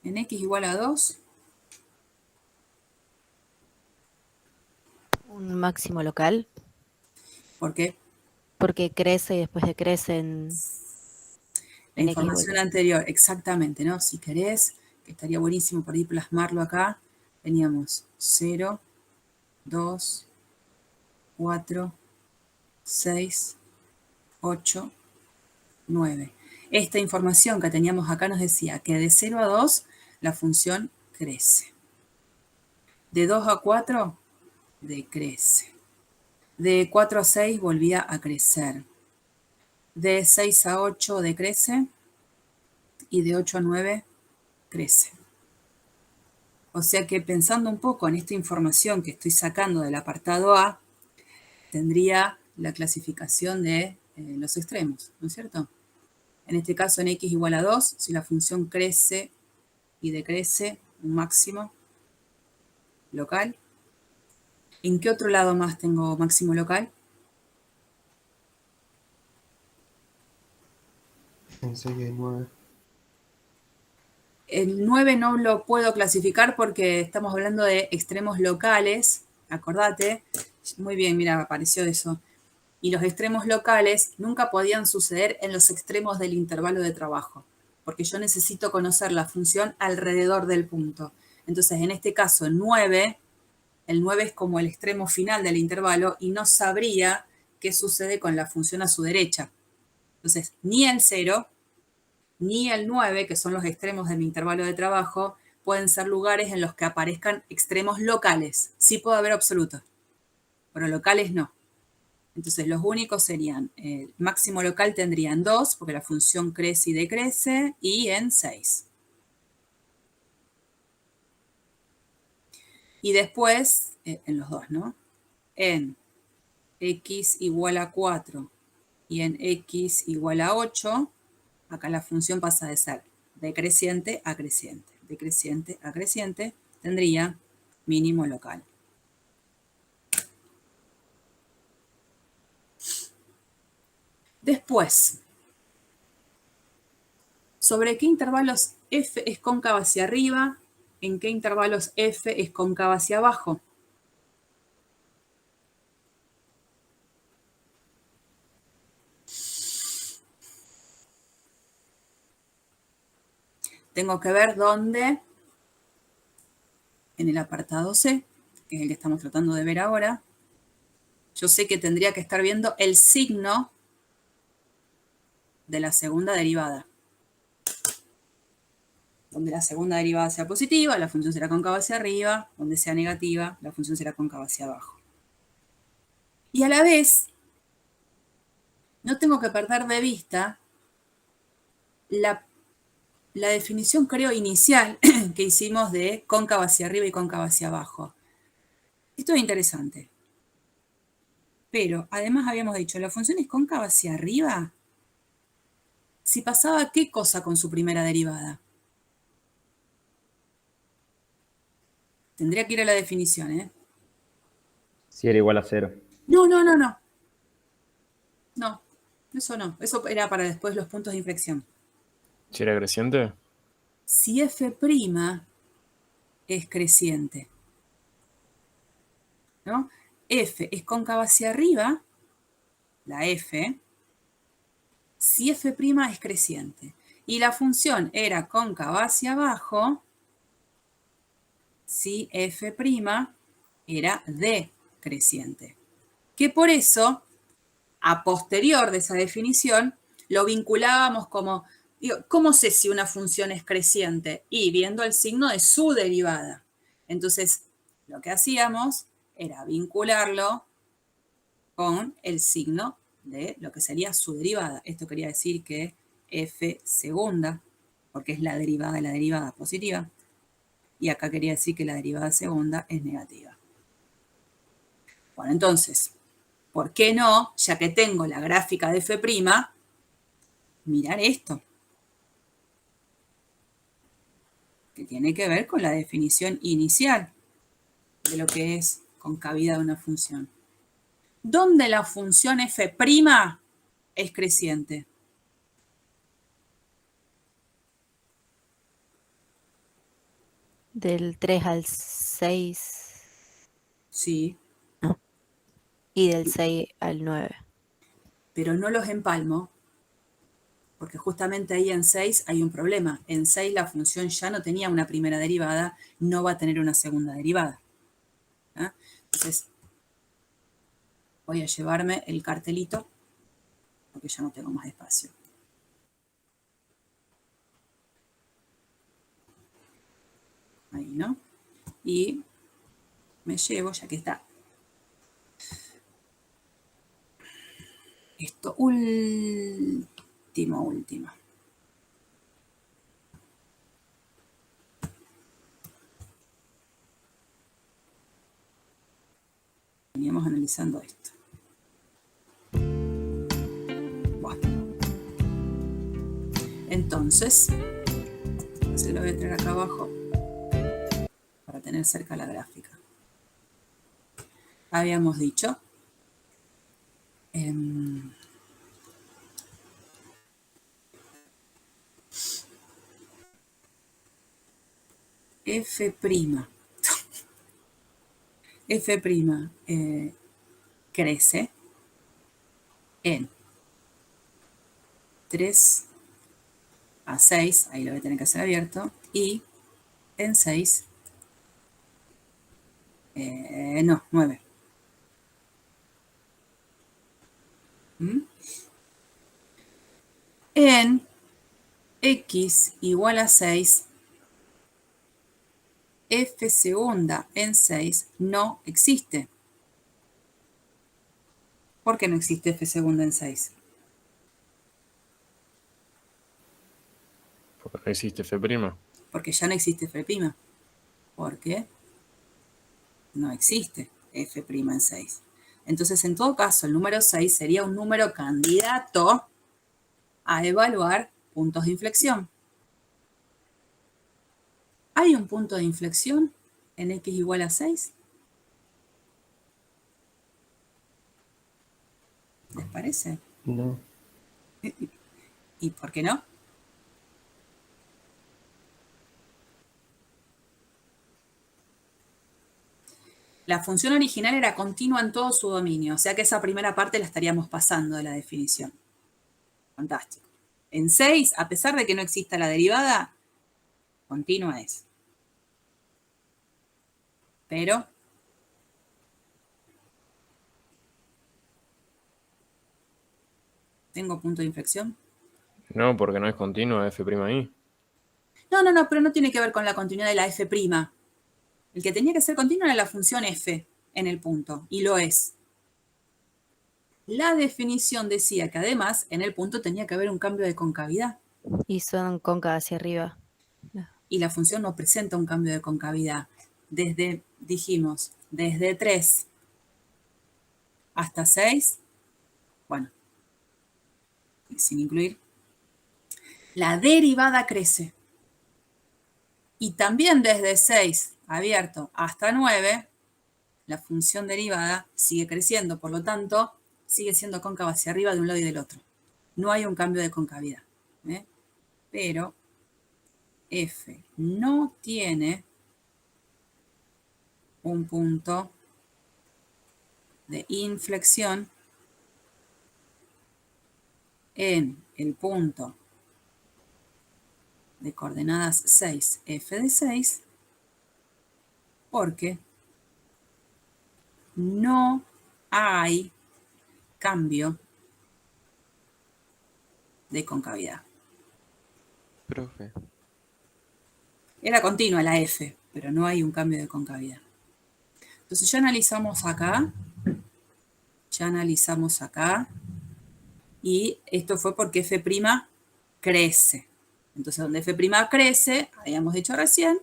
En X igual a 2. Un máximo local, ¿Por qué? porque crece y después decrece en La en información X. anterior, exactamente, ¿no? Si querés, que estaría buenísimo por ahí plasmarlo acá, teníamos 0, 2, 4, 6, 8, 9. Esta información que teníamos acá nos decía que de 0 a 2 la función crece. De 2 a 4 decrece. De 4 a 6 volvía a crecer. De 6 a 8 decrece. Y de 8 a 9 crece. O sea que pensando un poco en esta información que estoy sacando del apartado A, tendría la clasificación de los extremos, ¿no es cierto? En este caso en X igual a 2, si la función crece y decrece, un máximo local. ¿En qué otro lado más tengo máximo local? En 6 y 9. El 9 no lo puedo clasificar porque estamos hablando de extremos locales, acordate. Muy bien, mira, apareció eso. Y los extremos locales nunca podían suceder en los extremos del intervalo de trabajo, porque yo necesito conocer la función alrededor del punto. Entonces, en este caso, el 9 es como el extremo final del intervalo y no sabría qué sucede con la función a su derecha. Entonces, ni el 0 ni el 9, que son los extremos de mi intervalo de trabajo, pueden ser lugares en los que aparezcan extremos locales. Sí puede haber absolutos, pero locales no. Entonces los únicos serían, el máximo local tendría en 2, porque la función crece y decrece, y en 6. Y después, en los dos, ¿no? En x igual a 4 y en x igual a 8, acá la función pasa de ser decreciente a creciente. Decreciente a creciente tendría mínimo local. Después, ¿sobre qué intervalos f es cóncava hacia arriba? ¿En qué intervalos f es cóncava hacia abajo? Tengo que ver dónde, en el apartado C, que es el que estamos tratando de ver ahora, yo sé que tendría que estar viendo el signo de la segunda derivada. Donde la segunda derivada sea positiva, la función será cóncava hacia arriba. Donde sea negativa, la función será cóncava hacia abajo. Y a la vez, no tengo que perder de vista la definición, creo, inicial que hicimos de cóncava hacia arriba y cóncava hacia abajo. Esto es interesante. Pero, además habíamos dicho, la función es cóncava hacia arriba si pasaba qué cosa con su primera derivada. Tendría que ir a la definición, ¿eh? Si era igual a 0. No, no, no, no. No, eso no. Eso era para después los puntos de inflexión. ¿Si era creciente? Si f' es creciente, ¿no? F es cóncava hacia arriba, la f, si f' es creciente. Y la función era cóncava hacia abajo, si f' era decreciente. Que por eso, a posterior de esa definición, lo vinculábamos como, digo, ¿cómo sé si una función es creciente? Y viendo el signo de su derivada. Entonces, lo que hacíamos era vincularlo con el signo de lo que sería su derivada. Esto quería decir que f segunda, porque es la derivada de la derivada positiva, y acá quería decir que la derivada segunda es negativa. Bueno, entonces, ¿por qué no, ya que tengo la gráfica de f', mirar esto? Que tiene que ver con la definición inicial de lo que es concavidad de una función. ¿Dónde la función f' es creciente? Del 3 al 6 Sí, y del 6 al 9. pero no los empalmo, porque justamente ahí en 6 hay un problema. En 6 la función ya no tenía una primera derivada, no va a tener una segunda derivada. ¿Ah? Entonces, voy a llevarme el cartelito, porque ya no tengo más espacio. Ahí, ¿no? Y me llevo, ya que está esto último. Veníamos analizando esto. Bueno. Entonces, se lo voy a traer acá abajo para tener cerca la gráfica. Habíamos dicho f'. F' crece en 3 a 6, ahí lo voy a tener que hacer abierto, y en 6, no, 9. En x igual a 6, f segunda en 6 no existe. ¿Por qué no existe f segunda en 6? Porque no existe f'. Porque ya no existe f'. Porque no existe f' en 6. Entonces, en todo caso, el número 6 sería un número candidato a evaluar puntos de inflexión. ¿Hay un punto de inflexión en x igual a 6? ¿Les parece? No. ¿Y por qué no? La función original era continua en todo su dominio, o sea que esa primera parte la estaríamos pasando de la definición. Fantástico. En 6, a pesar de que no exista la derivada, continua es. Pero ¿tengo punto de inflexión? No, porque no es continua f'I. No, pero no tiene que ver con la continuidad de la f'. El que tenía que ser continuo era la función f en el punto, y lo es. La definición decía que además en el punto tenía que haber un cambio de concavidad. Y son cóncavas hacia arriba. Y la función no presenta un cambio de concavidad. Dijimos, desde 3 hasta 6, bueno, sin incluir, la derivada crece. Y también desde 6 abierto hasta 9, la función derivada sigue creciendo, por lo tanto, sigue siendo cóncava hacia arriba de un lado y del otro. No hay un cambio de concavidad. Pero f no tiene un punto de inflexión en el punto de coordenadas 6, f de 6, porque no hay cambio de concavidad. Profe. Era continua la f, pero no hay un cambio de concavidad. Entonces ya analizamos acá, y esto fue porque f' crece. Entonces, donde f' crece, habíamos dicho recién,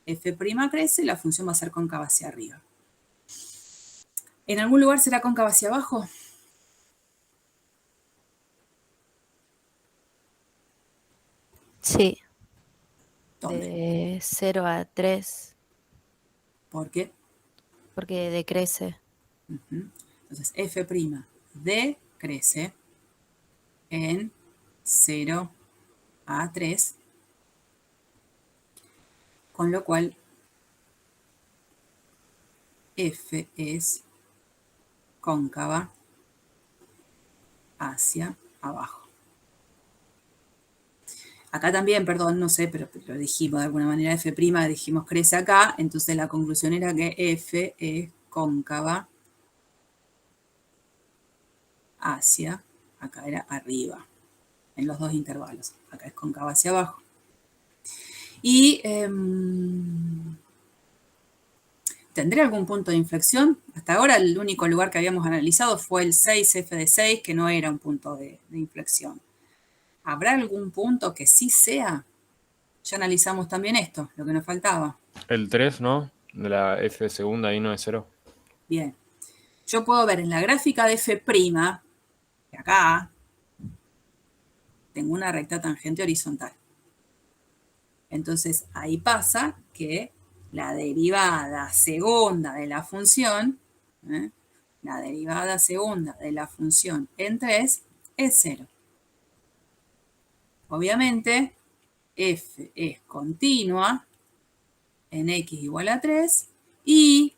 f' crece, la función va a ser cóncava hacia arriba. ¿En algún lugar será cóncava hacia abajo? Sí. ¿Dónde? De 0 a 3, ¿Por qué? porque decrece. Entonces, f' decrece en 0 a 3, con lo cual f es cóncava hacia abajo. Acá también, perdón, no sé, pero lo dijimos de alguna manera, f', dijimos crece acá, entonces la conclusión era que f es cóncava hacia, acá era arriba, en los dos intervalos. Acá es cóncava hacia abajo. Y ¿tendré algún punto de inflexión? Hasta ahora el único lugar que habíamos analizado fue el 6, f de 6, que no era un punto de inflexión. ¿Habrá algún punto que sí sea? Ya analizamos también esto, lo que nos faltaba. El 3, ¿no? De la f segunda ahí no es 0. Bien. Yo puedo ver en la gráfica de f', que acá tengo una recta tangente horizontal. Entonces, ahí pasa que la derivada segunda de la función, la derivada segunda de la función en 3 es 0. Obviamente, f es continua en x igual a 3 y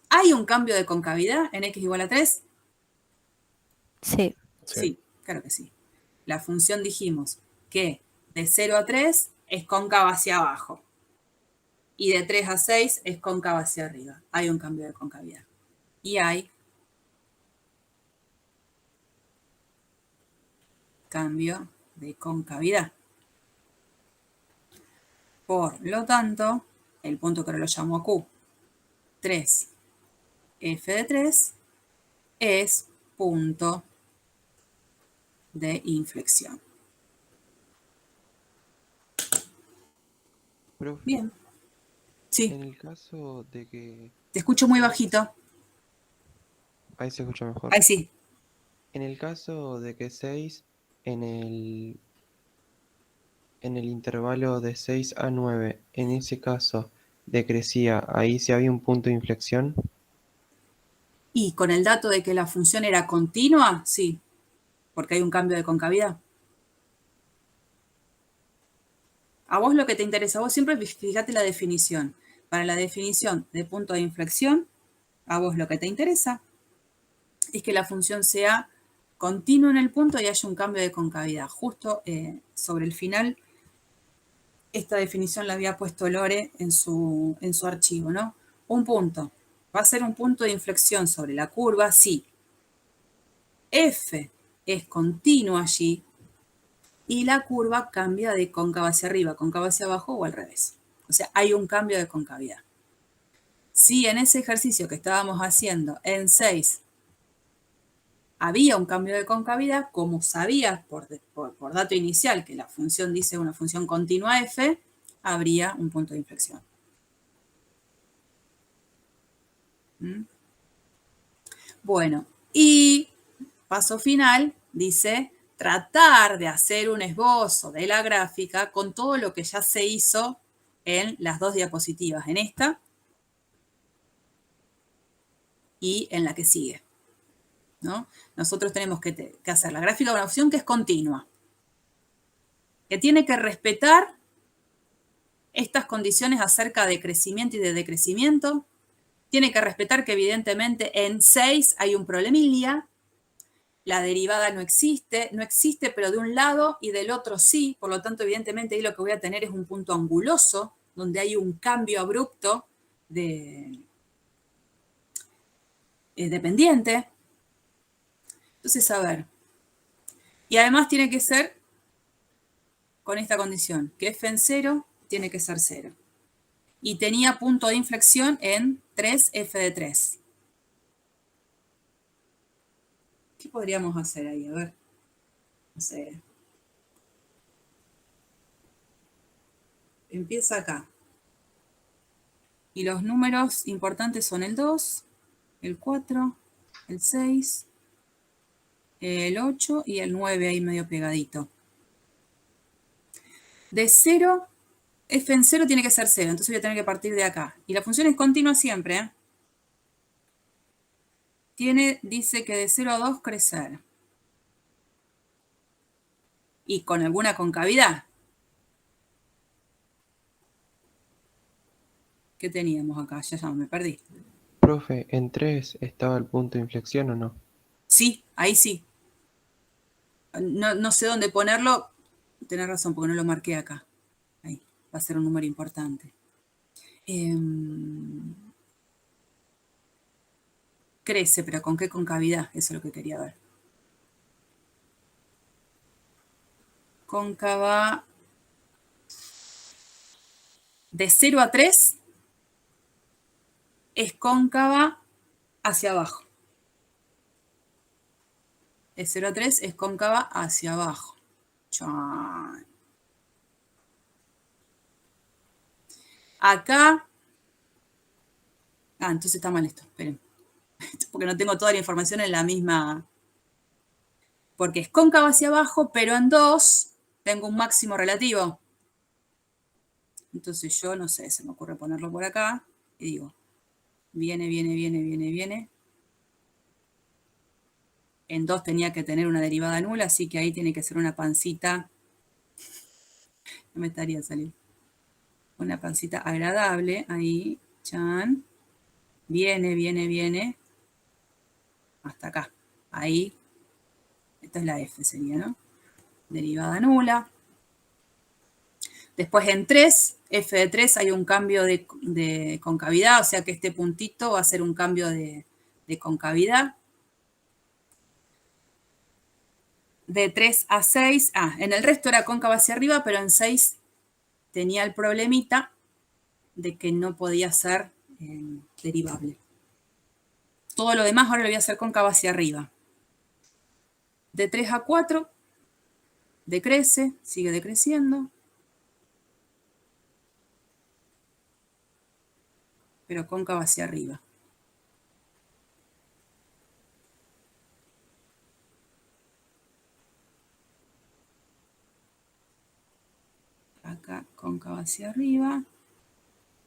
¿hay un cambio de concavidad en x igual a 3? Sí. Sí, claro que sí. La función dijimos que de 0 a 3 es cóncava hacia abajo y de 3 a 6 es cóncava hacia arriba. Hay un cambio de concavidad. Y hay cambio de concavidad. Por lo tanto, el punto que ahora lo llamo Q, 3, f de 3, es punto de inflexión. Profe, Bien. Sí, en el caso de que... te escucho muy seis- bajito. Ahí se escucha mejor. Ahí sí. En el caso de que 6 en el intervalo de 6 a 9, en ese caso decrecía, ahí sí había un punto de inflexión. Y con el dato de que la función era continua, sí, porque hay un cambio de concavidad. A vos lo que te interesa, vos siempre fíjate la definición. Para la definición de punto de inflexión, a vos lo que te interesa es que la función sea continua en el punto y haya un cambio de concavidad. Justo sobre el final, esta definición la había puesto Lore en su archivo, ¿no? Un punto. ¿Va a ser un punto de inflexión sobre la curva? Sí. F es continuo allí y la curva cambia de cóncava hacia arriba, cóncava hacia abajo o al revés. O sea, hay un cambio de concavidad. Si en ese ejercicio que estábamos haciendo en 6 había un cambio de concavidad, como sabías por dato inicial que la función dice una función continua f, habría un punto de inflexión. ¿Mm? Bueno, y paso final dice tratar de hacer un esbozo de la gráfica con todo lo que ya se hizo en las dos diapositivas, en esta y en la que sigue, ¿no? Nosotros tenemos que hacer la gráfica de una función que es continua, que tiene que respetar estas condiciones acerca de crecimiento y de decrecimiento, tiene que respetar que evidentemente en 6 hay un problemilla, la derivada no existe, pero de un lado y del otro sí, por lo tanto evidentemente ahí lo que voy a tener es un punto anguloso, donde hay un cambio abrupto de pendiente. Entonces, a ver, y además tiene que ser con esta condición, que f en 0 tiene que ser 0. Y tenía punto de inflexión en 3f de 3. ¿Qué podríamos hacer ahí? A ver. No sé. Empieza acá. Y los números importantes son el 2, el 4, el 6, el 8 y el 9 ahí medio pegadito. De 0, f en 0 tiene que ser 0, entonces voy a tener que partir de acá. Y la función es continua siempre, ¿eh? Dice que de 0 a 2 crecer. Y con alguna concavidad. ¿Qué teníamos acá? Ya me perdí. Profe, ¿en 3 estaba el punto de inflexión o no? Sí, ahí sí. No sé dónde ponerlo. Tenés razón, porque no lo marqué acá. Ahí, va a ser un número importante. Crece, pero ¿con qué concavidad? Eso es lo que quería ver. Cóncava de 0 a 3 es cóncava hacia abajo. De 0 a 3 es cóncava hacia abajo. Chan. Acá. Entonces está mal esto. Esperen. Porque no tengo toda la información en la misma. Porque es cóncava hacia abajo, pero en 2 tengo un máximo relativo. Entonces yo, no sé, se me ocurre ponerlo por acá. Y digo, viene. En 2 tenía que tener una derivada nula, así que ahí tiene que ser una pancita. No me estaría saliendo. Una pancita agradable, ahí, chan. Viene. Hasta acá. Ahí. Esta es la F, sería, ¿no? Derivada nula. Después en 3, f de 3 hay un cambio de concavidad, o sea que este puntito va a ser un cambio de concavidad. De 3 a 6, en el resto era cóncava hacia arriba, pero en 6 tenía el problemita de que no podía ser derivable. Todo lo demás ahora lo voy a hacer cóncava hacia arriba. De 3 a 4, decrece, sigue decreciendo. Pero cóncava hacia arriba. Acá cóncava hacia arriba.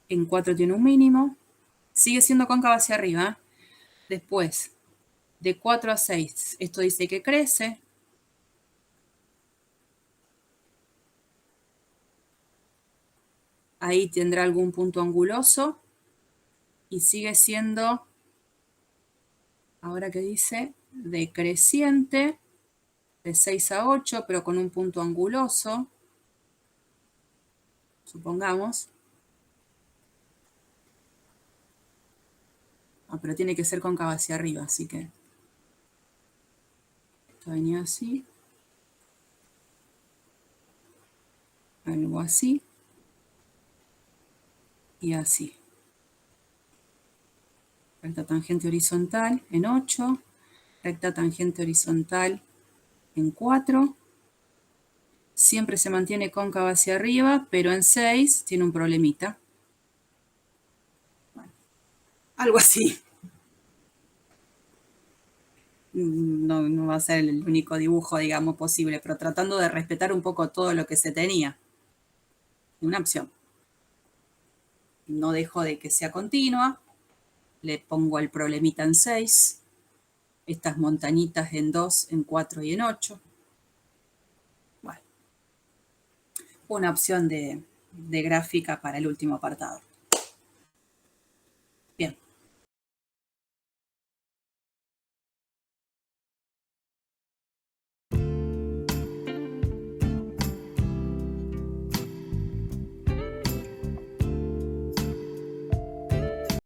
En 4 tiene un mínimo. Sigue siendo cóncava hacia arriba. Después, de 4 a 6, esto dice que crece. Ahí tendrá algún punto anguloso. Y sigue siendo, ahora que dice, decreciente, de 6 a 8, pero con un punto anguloso. Supongamos. Pero tiene que ser cóncava hacia arriba, así que esto venía así. Algo así. Y así. Recta tangente horizontal en 8. Recta tangente horizontal en 4. Siempre se mantiene cóncava hacia arriba, pero en 6 tiene un problemita. Bueno, algo así. No va a ser el único dibujo, digamos, posible, pero tratando de respetar un poco todo lo que se tenía. Una opción. No dejo de que sea continua. Le pongo el problemita en 6. Estas montañitas en 2, en 4 y en 8. Bueno. Una opción de gráfica para el último apartado.